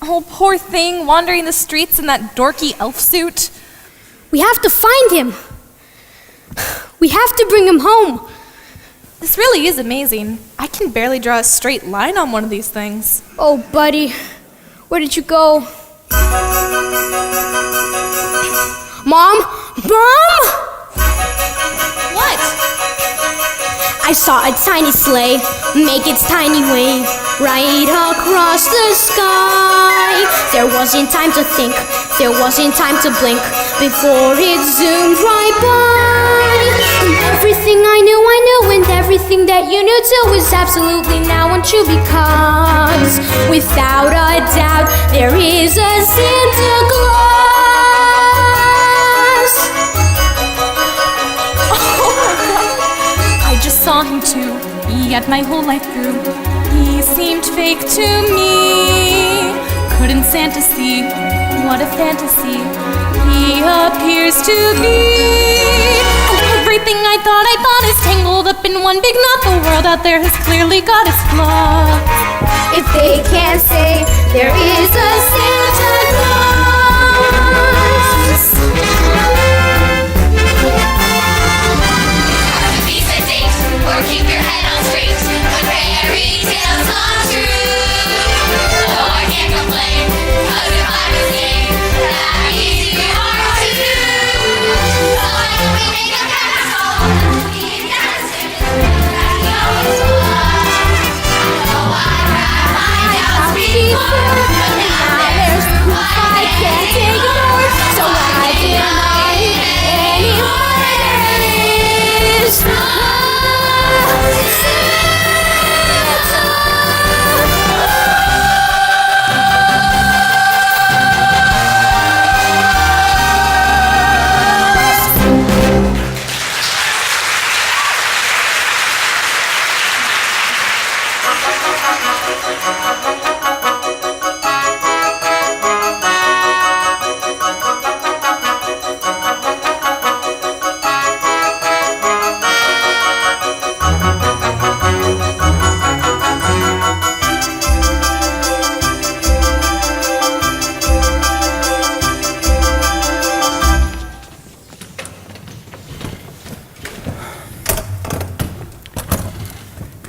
Oh, poor thing, wandering the streets in that dorky elf suit. We have to find him. We have to bring him home. This really is amazing. I can barely draw a straight line on one of these things. Oh, buddy, where did you go? Mom? Mom? What? I saw a tiny sleigh make its tiny way right across the sky. There wasn't time to think, there wasn't time to blink before it zoomed right by. And everything I knew, and everything that you knew too is absolutely now untrue, because without a doubt there is a Santa Claus. Oh my God. I just saw him too, yet my whole life through he seemed fake to me. Couldn't Santa see what a fantasy he appears to be? And everything I thought is tangled up in one big knot. The world out there has clearly got its flaws. If they can't say there is a Santa Claus. Piece of date, or keep your head on straight when fairy tales come true. Or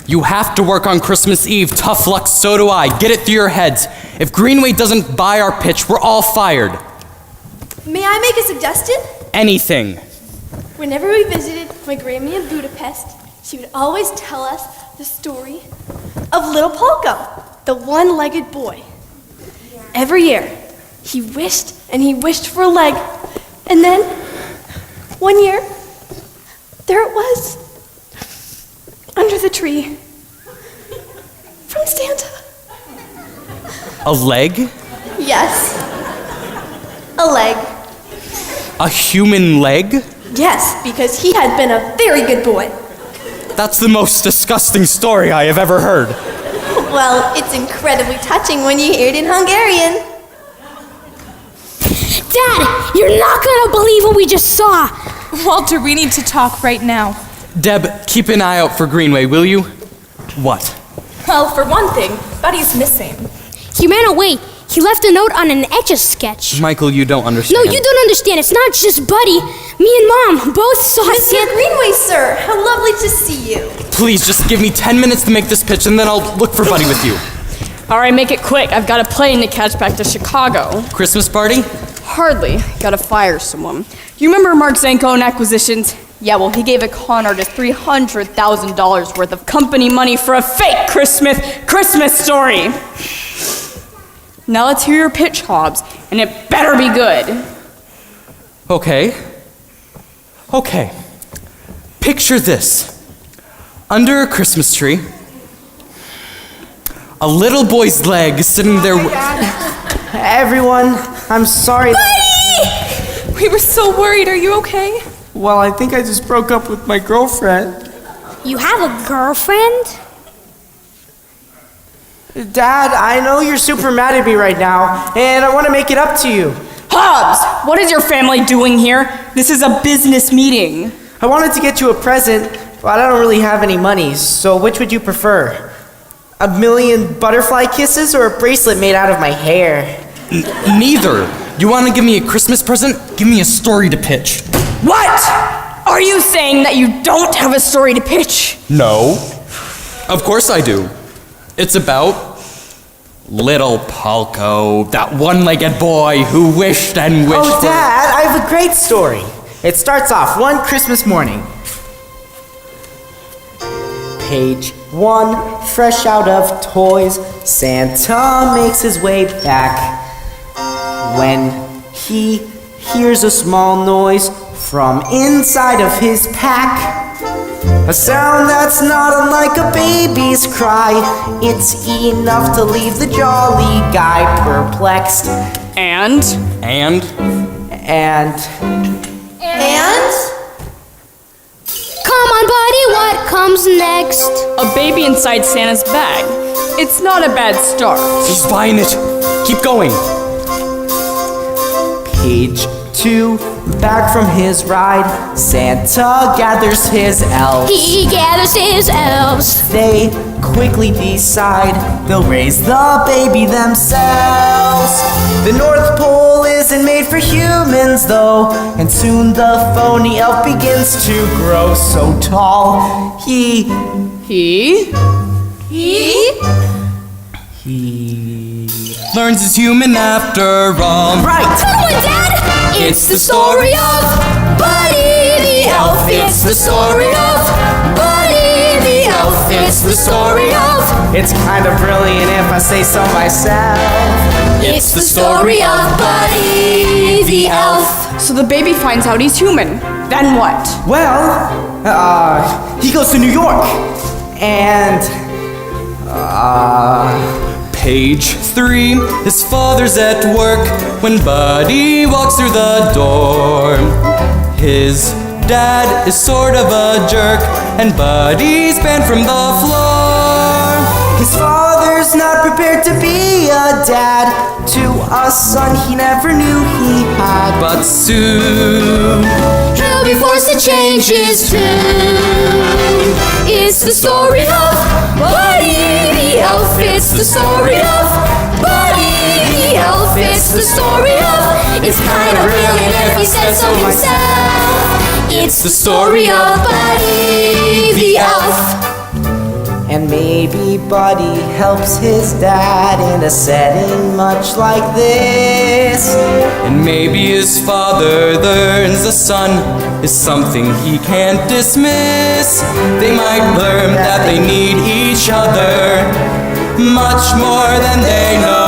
You have to work on Christmas Eve. Tough luck, so do I. Get it through your heads. If Greenway doesn't buy our pitch, we're all fired. May I make a suggestion? Anything. Whenever we visited my Grammy in Budapest, she would always tell us the story of little Polko, the one-legged boy. Every year, he wished and he wished for a leg. And then, one year, there it was, under the tree, from Santa. A leg? Yes, a leg. A human leg? Yes, because he had been a very good boy. That's the most disgusting story I have ever heard. Well, it's incredibly touching when you hear it in Hungarian. Dad, you're not gonna believe what we just saw. Walter, we need to talk right now. Deb, keep an eye out for Greenway, will you? What? Well, for one thing, Buddy's missing. He ran away. He left a note on an Etch-a-Sketch. Michael, you don't understand. No, you don't understand. It's not just Buddy. Me and Mom both saw Mr. Greenway, sir, how lovely to see you. Please, just give me 10 minutes to make this pitch and then I'll look for Buddy with you. All right, make it quick. I've got a plane to catch back to Chicago. Christmas party? Hardly. Gotta fire someone. You remember Mark Zanko and Acquisitions? Yeah, well, he gave a con artist $300,000 worth of company money for a fake Christmas story. Now let's hear your pitch, Hobbs, and it better be good. Okay. Picture this. Under a Christmas tree, a little boy's leg sitting there. Everyone, I'm sorry. Buddy! We were so worried. Are you okay? Well, I think I just broke up with my girlfriend. You have a girlfriend? Dad, I know you're super mad at me right now, and I want to make it up to you. Hobbs, what is your family doing here? This is a business meeting. I wanted to get you a present, but I don't really have any money, so which would you prefer? A million butterfly kisses or a bracelet made out of my hair? Neither. You want to give me a Christmas present? Give me a story to pitch. What? Are you saying that you don't have a story to pitch? No. Of course I do. It's about little Polko, that one-legged boy who wished and wished Oh, Dad, I have a great story. It starts off one Christmas morning. Page 1, fresh out of toys, Santa makes his way back. When he hears a small noise from inside of his pack, a sound that's not unlike a baby's cry. It's enough to leave the jolly guy perplexed. And? Come on, Buddy, what comes next? A baby inside Santa's bag. It's not a bad start. He's buying it. Keep going. Page 2, back from his ride, Santa gathers his elves. He gathers his elves. They quickly decide they'll raise the baby themselves. The North Pole isn't made for humans though, and soon the phony elf begins to grow so tall. He learns he's human after all. Right! Come on, Dad! It's the story of Buddy the Elf. It's the story of Buddy the Elf. It's the story of. It's kind of brilliant if I say so myself. It's the story of Buddy the Elf. So the baby finds out he's human. Then what? Well, he goes to New York, and Page 3, his father's at work when Buddy walks through the door. His dad is sort of a jerk, and Buddy's banned from the floor. His father's be a dad to a son he never knew he had. But soon he'll be forced to change his tune. It's the story of Buddy the Elf. It's the story of Buddy the Elf. It's the story of, it's kind of brilliant if he says so himself. It's the story of Buddy the Elf. And maybe Buddy helps his dad in a setting much like this. And maybe his father learns a son is something he can't dismiss. They might learn that they need each other much more than they know.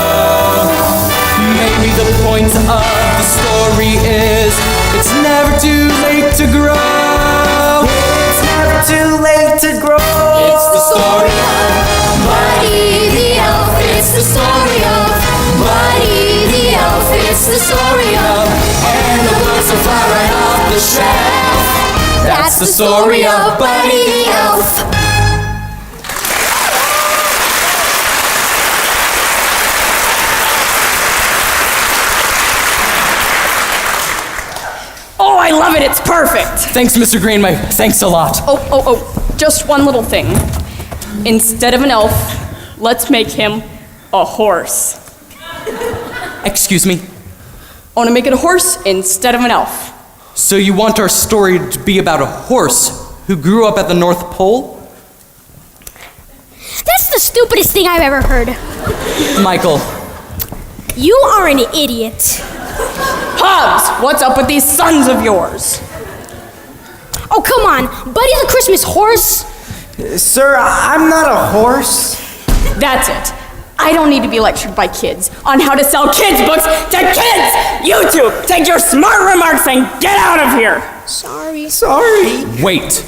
Maybe the point of the story is it's never too late to grow. It's never too late to grow. It's the story of Buddy the Elf. It's the story of Buddy the Elf. It's the story of, and the books will fly right off the shelf. That's the story of Buddy the Elf. Oh, I love it. It's perfect. Thanks, Mr. Greenway. Thanks a lot. Oh, just one little thing. Instead of an elf, let's make him a horse. Excuse me? I want to make it a horse instead of an elf. So you want our story to be about a horse who grew up at the North Pole? That's the stupidest thing I've ever heard. Michael. You are an idiot. Hobbs, what's up with these sons of yours? Oh, come on. Buddy the Christmas horse? Sir, I'm not a horse. That's it. I don't need to be lectured by kids on how to sell kids' books to kids! You two, take your smart remarks and get out of here! Sorry. Wait.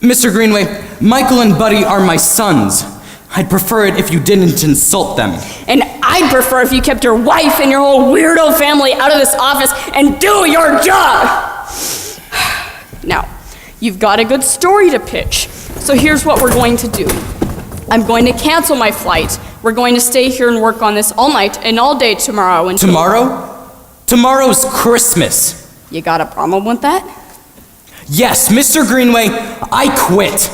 Mr. Greenway, Michael and Buddy are my sons. I'd prefer it if you didn't insult them. And I'd prefer if you kept your wife and your whole weirdo family out of this office and do your job! Now, you've got a good story to pitch, so here's what we're going to do. I'm going to cancel my flight. We're going to stay here and work on this all night and all day tomorrow. Tomorrow? Tomorrow's Christmas. You got a problem with that? Yes, Mr. Greenway, I quit.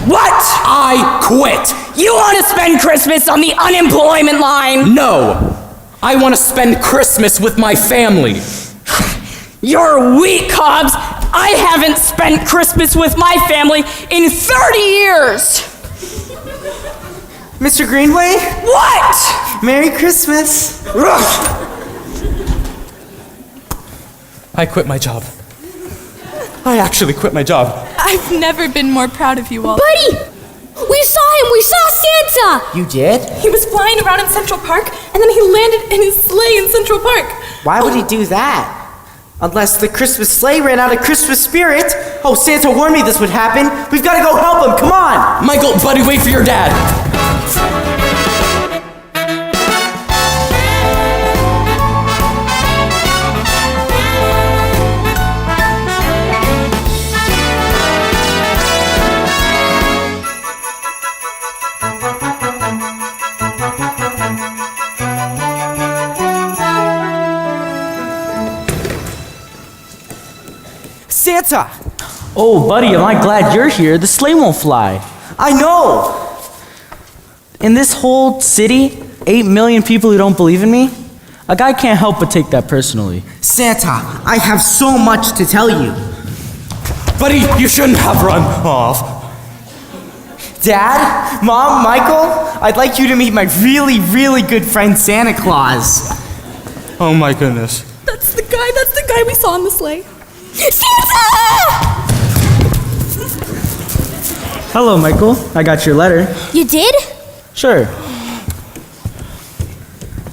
What? I quit. You want to spend Christmas on the unemployment line? No. I want to spend Christmas with my family. You're weak, Hobbs. I haven't spent Christmas with my family in 30 years. Mr. Greenway? What? Merry Christmas. I quit my job. I actually quit my job. I've never been more proud of you all. Buddy! We saw him! We saw Santa! You did? He was flying around in Central Park, and then he landed in his sleigh in Central Park. Why would he do that? Unless the Christmas sleigh ran out of Christmas spirit. Oh, Santa warned me this would happen. We've got to go help him. Come on. Michael, Buddy, wait for your dad. Santa! Oh, buddy, am I glad you're here. The sleigh won't fly. I know! In this whole city, 8 million people who don't believe in me, a guy can't help but take that personally. Santa, I have so much to tell you. Buddy, you shouldn't have run off. Dad, Mom, Michael, I'd like you to meet my really, really good friend Santa Claus. Oh my goodness. That's the guy we saw in the sleigh. Santa! Hello, Michael. I got your letter. You did? Sure.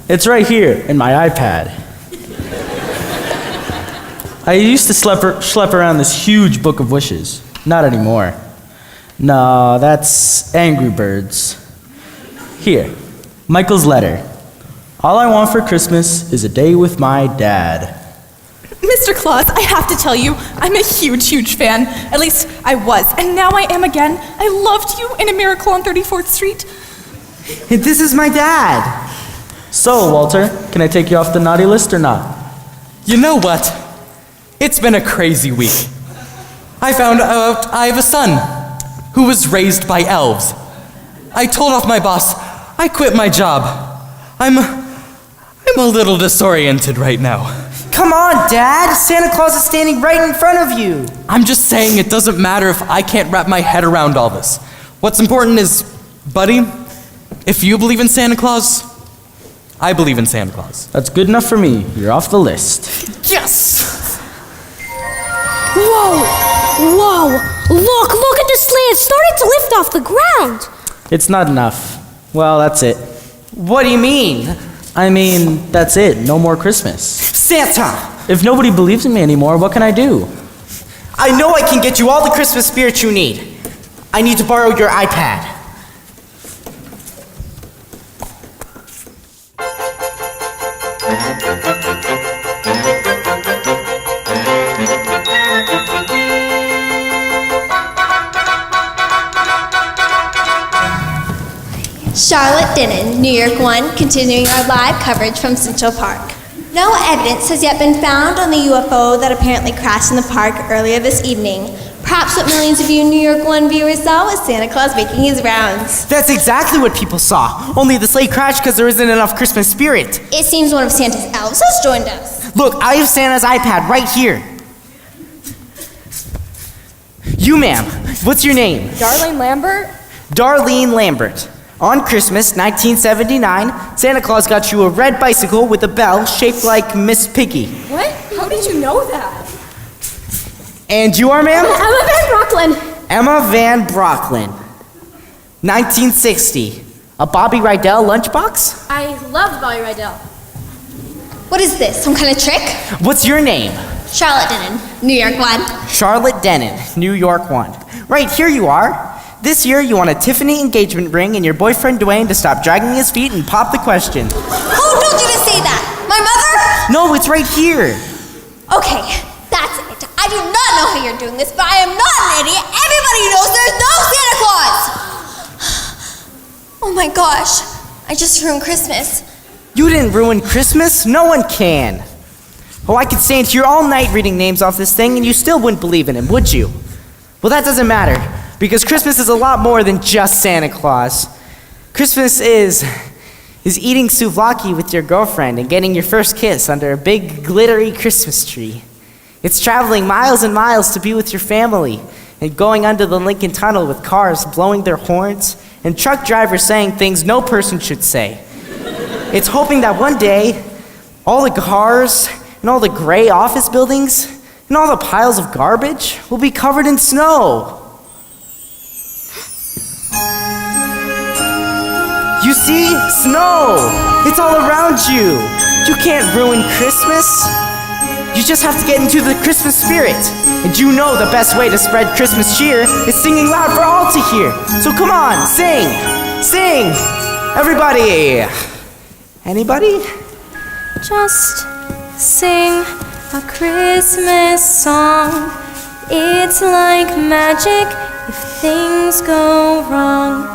It's right here in my iPad. I used to schlep around this huge book of wishes. Not anymore. No, that's Angry Birds. Here, Michael's letter. All I want for Christmas is a day with my dad. Mr. Claus, I have to tell you, I'm a huge, huge fan. At least I was, and now I am again. I loved you in A Miracle on 34th Street. And this is my dad. So, Walter, can I take you off the naughty list or not? You know what? It's been a crazy week. I found out I have a son who was raised by elves. I told off my boss. I quit my job. I'm a little disoriented right now. Come on, Dad. Santa Claus is standing right in front of you. I'm just saying it doesn't matter if I can't wrap my head around all this. What's important is, buddy, if you believe in Santa Claus, I believe in Santa Claus. That's good enough for me. You're off the list. Yes! Whoa! Look at the sleigh. It's starting to lift off the ground. It's not enough. Well, that's it. What do you mean? I mean, that's it. No more Christmas. Santa! If nobody believes in me anymore, what can I do? I know I can get you all the Christmas spirit you need. I need to borrow your iPad. Charlotte Denon, New York 1, continuing our live coverage from Central Park. No evidence has yet been found on the UFO that apparently crashed in the park earlier this evening. Perhaps what millions of you New York 1 viewers saw was Santa Claus making his rounds. That's exactly what people saw. Only the sleigh crashed because there isn't enough Christmas spirit. It seems one of Santa's elves has joined us. Look, I have Santa's iPad right here. You, ma'am, what's your name? Darlene Lambert? Darlene Lambert. On Christmas, 1979, Santa Claus got you a red bicycle with a bell shaped like Miss Piggy. What? How did you know that? And you are, ma'am? Emma Van Brocklin. Emma Van Brocklin. 1960. A Bobby Rydell lunchbox? I love Bobby Rydell. What is this, some kind of trick? What's your name? Charlotte Denon, New York 1. Charlotte Denon, New York 1. Right, here you are. This year you want a Tiffany engagement ring and your boyfriend Dwayne to stop dragging his feet and pop the question. Who told you to say that? My mother? No, it's right here. Okay, that's it. I do not know how you're doing this, but I am not an idiot. Everybody knows there's no Santa Claus! Oh my gosh, I just ruined Christmas. You didn't ruin Christmas? No one can. Oh, I could stand here all night reading names off this thing and you still wouldn't believe in him, would you? Well, that doesn't matter, because Christmas is a lot more than just Santa Claus. Christmas is eating souvlaki with your girlfriend and getting your first kiss under a big glittery Christmas tree. It's traveling miles and miles to be with your family and going under the Lincoln Tunnel with cars blowing their horns and truck drivers saying things no person should say. It's hoping that one day all the cars and all the gray office buildings and all the piles of garbage will be covered in snow. You see? Snow! It's all around you! You can't ruin Christmas! You just have to get into the Christmas spirit! And you know the best way to spread Christmas cheer is singing loud for all to hear! So come on, sing! Sing! Everybody! Anybody? Just sing a Christmas song. It's like magic if things go wrong.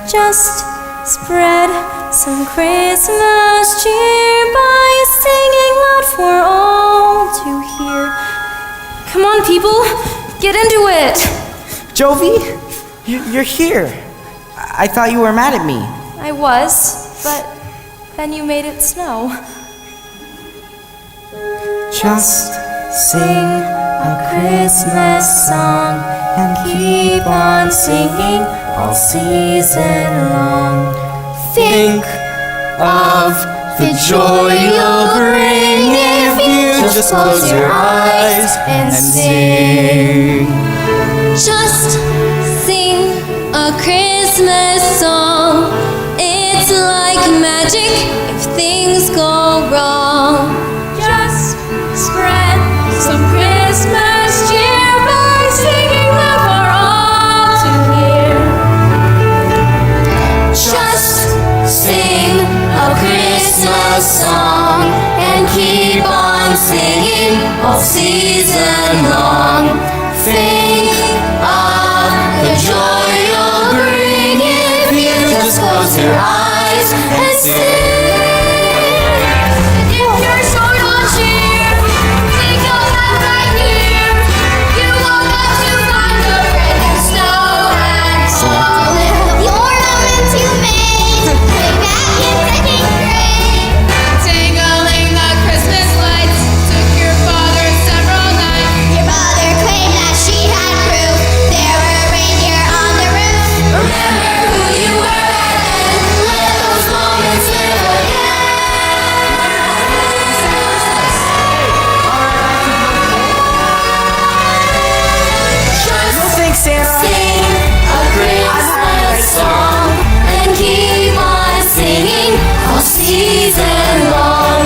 Just spread some Christmas cheer by singing loud for all to hear. Come on, people, get into it. Jovi, you're here. I thought you were mad at me. I was, but then you made it snow. Just sing a Christmas song and keep on singing all season long. Think of the joy you'll bring if you just close your eyes and sing. Just sing a Christmas song. It's like magic if things go wrong. Just spread some Christmas cheer by singing loud for all to hear. Just sing a Christmas song and keep on singing all season long. Think of the joy you'll bring if you just close close your eyes and sing. If you're short on cheer, take a lap right here. You won't have to find a friend in snow and cold. You're learning to make way back in second grade. Tingling the Christmas lights took your father several nights. Your mother claimed that she had proof there were reindeer on the roof. Remember who you were and let those moments live again. Thanks, Santa. Sing a Christmas song and keep on singing all season long.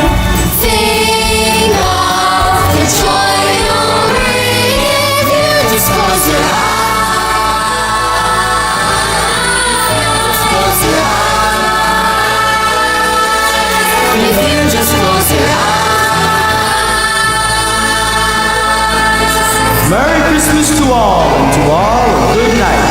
Think of the joy you'll bring if you just close your eyes. Close your eyes. If you just close your eyes. Merry Christmas to all, and to all a good night.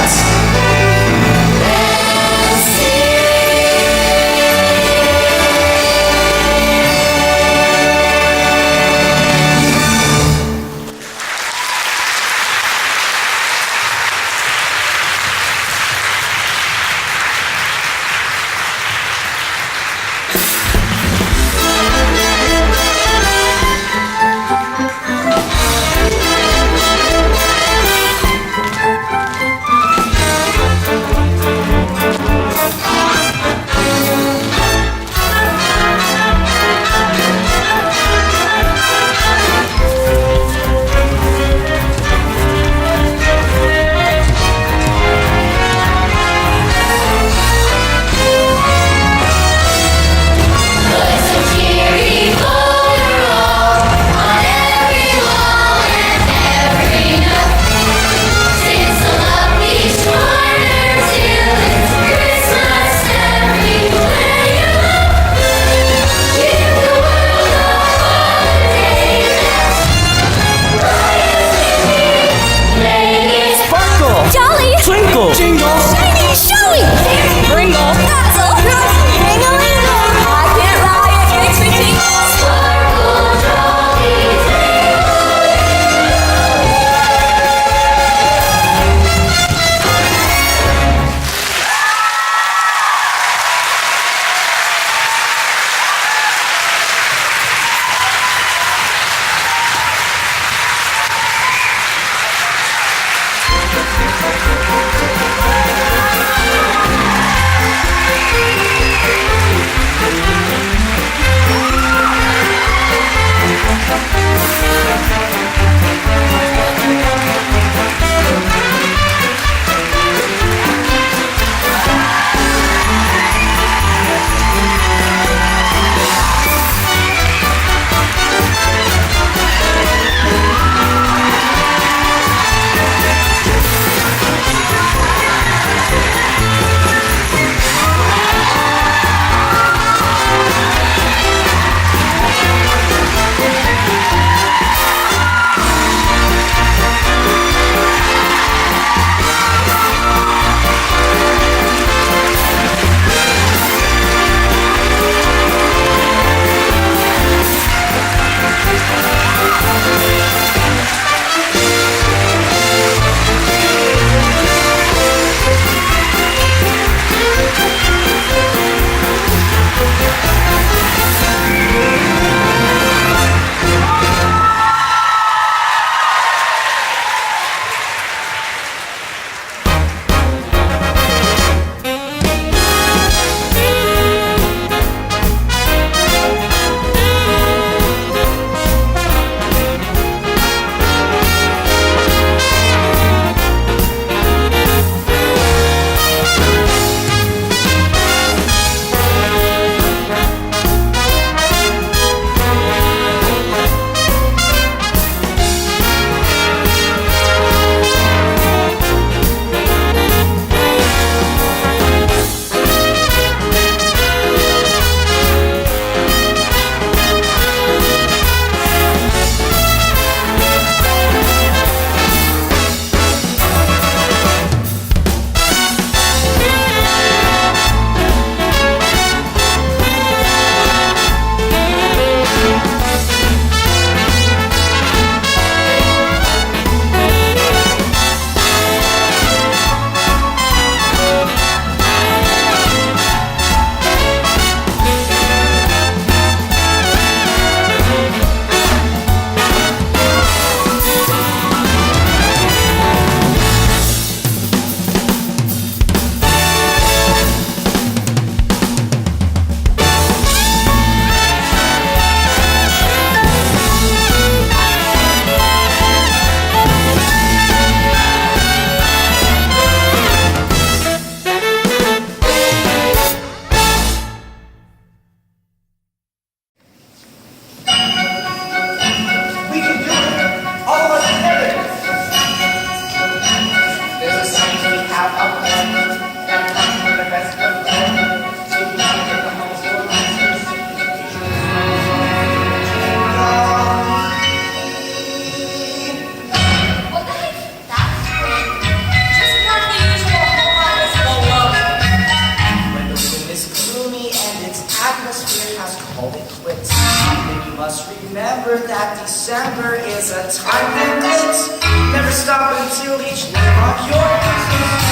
December is a time limit. Never stop until each limb of your business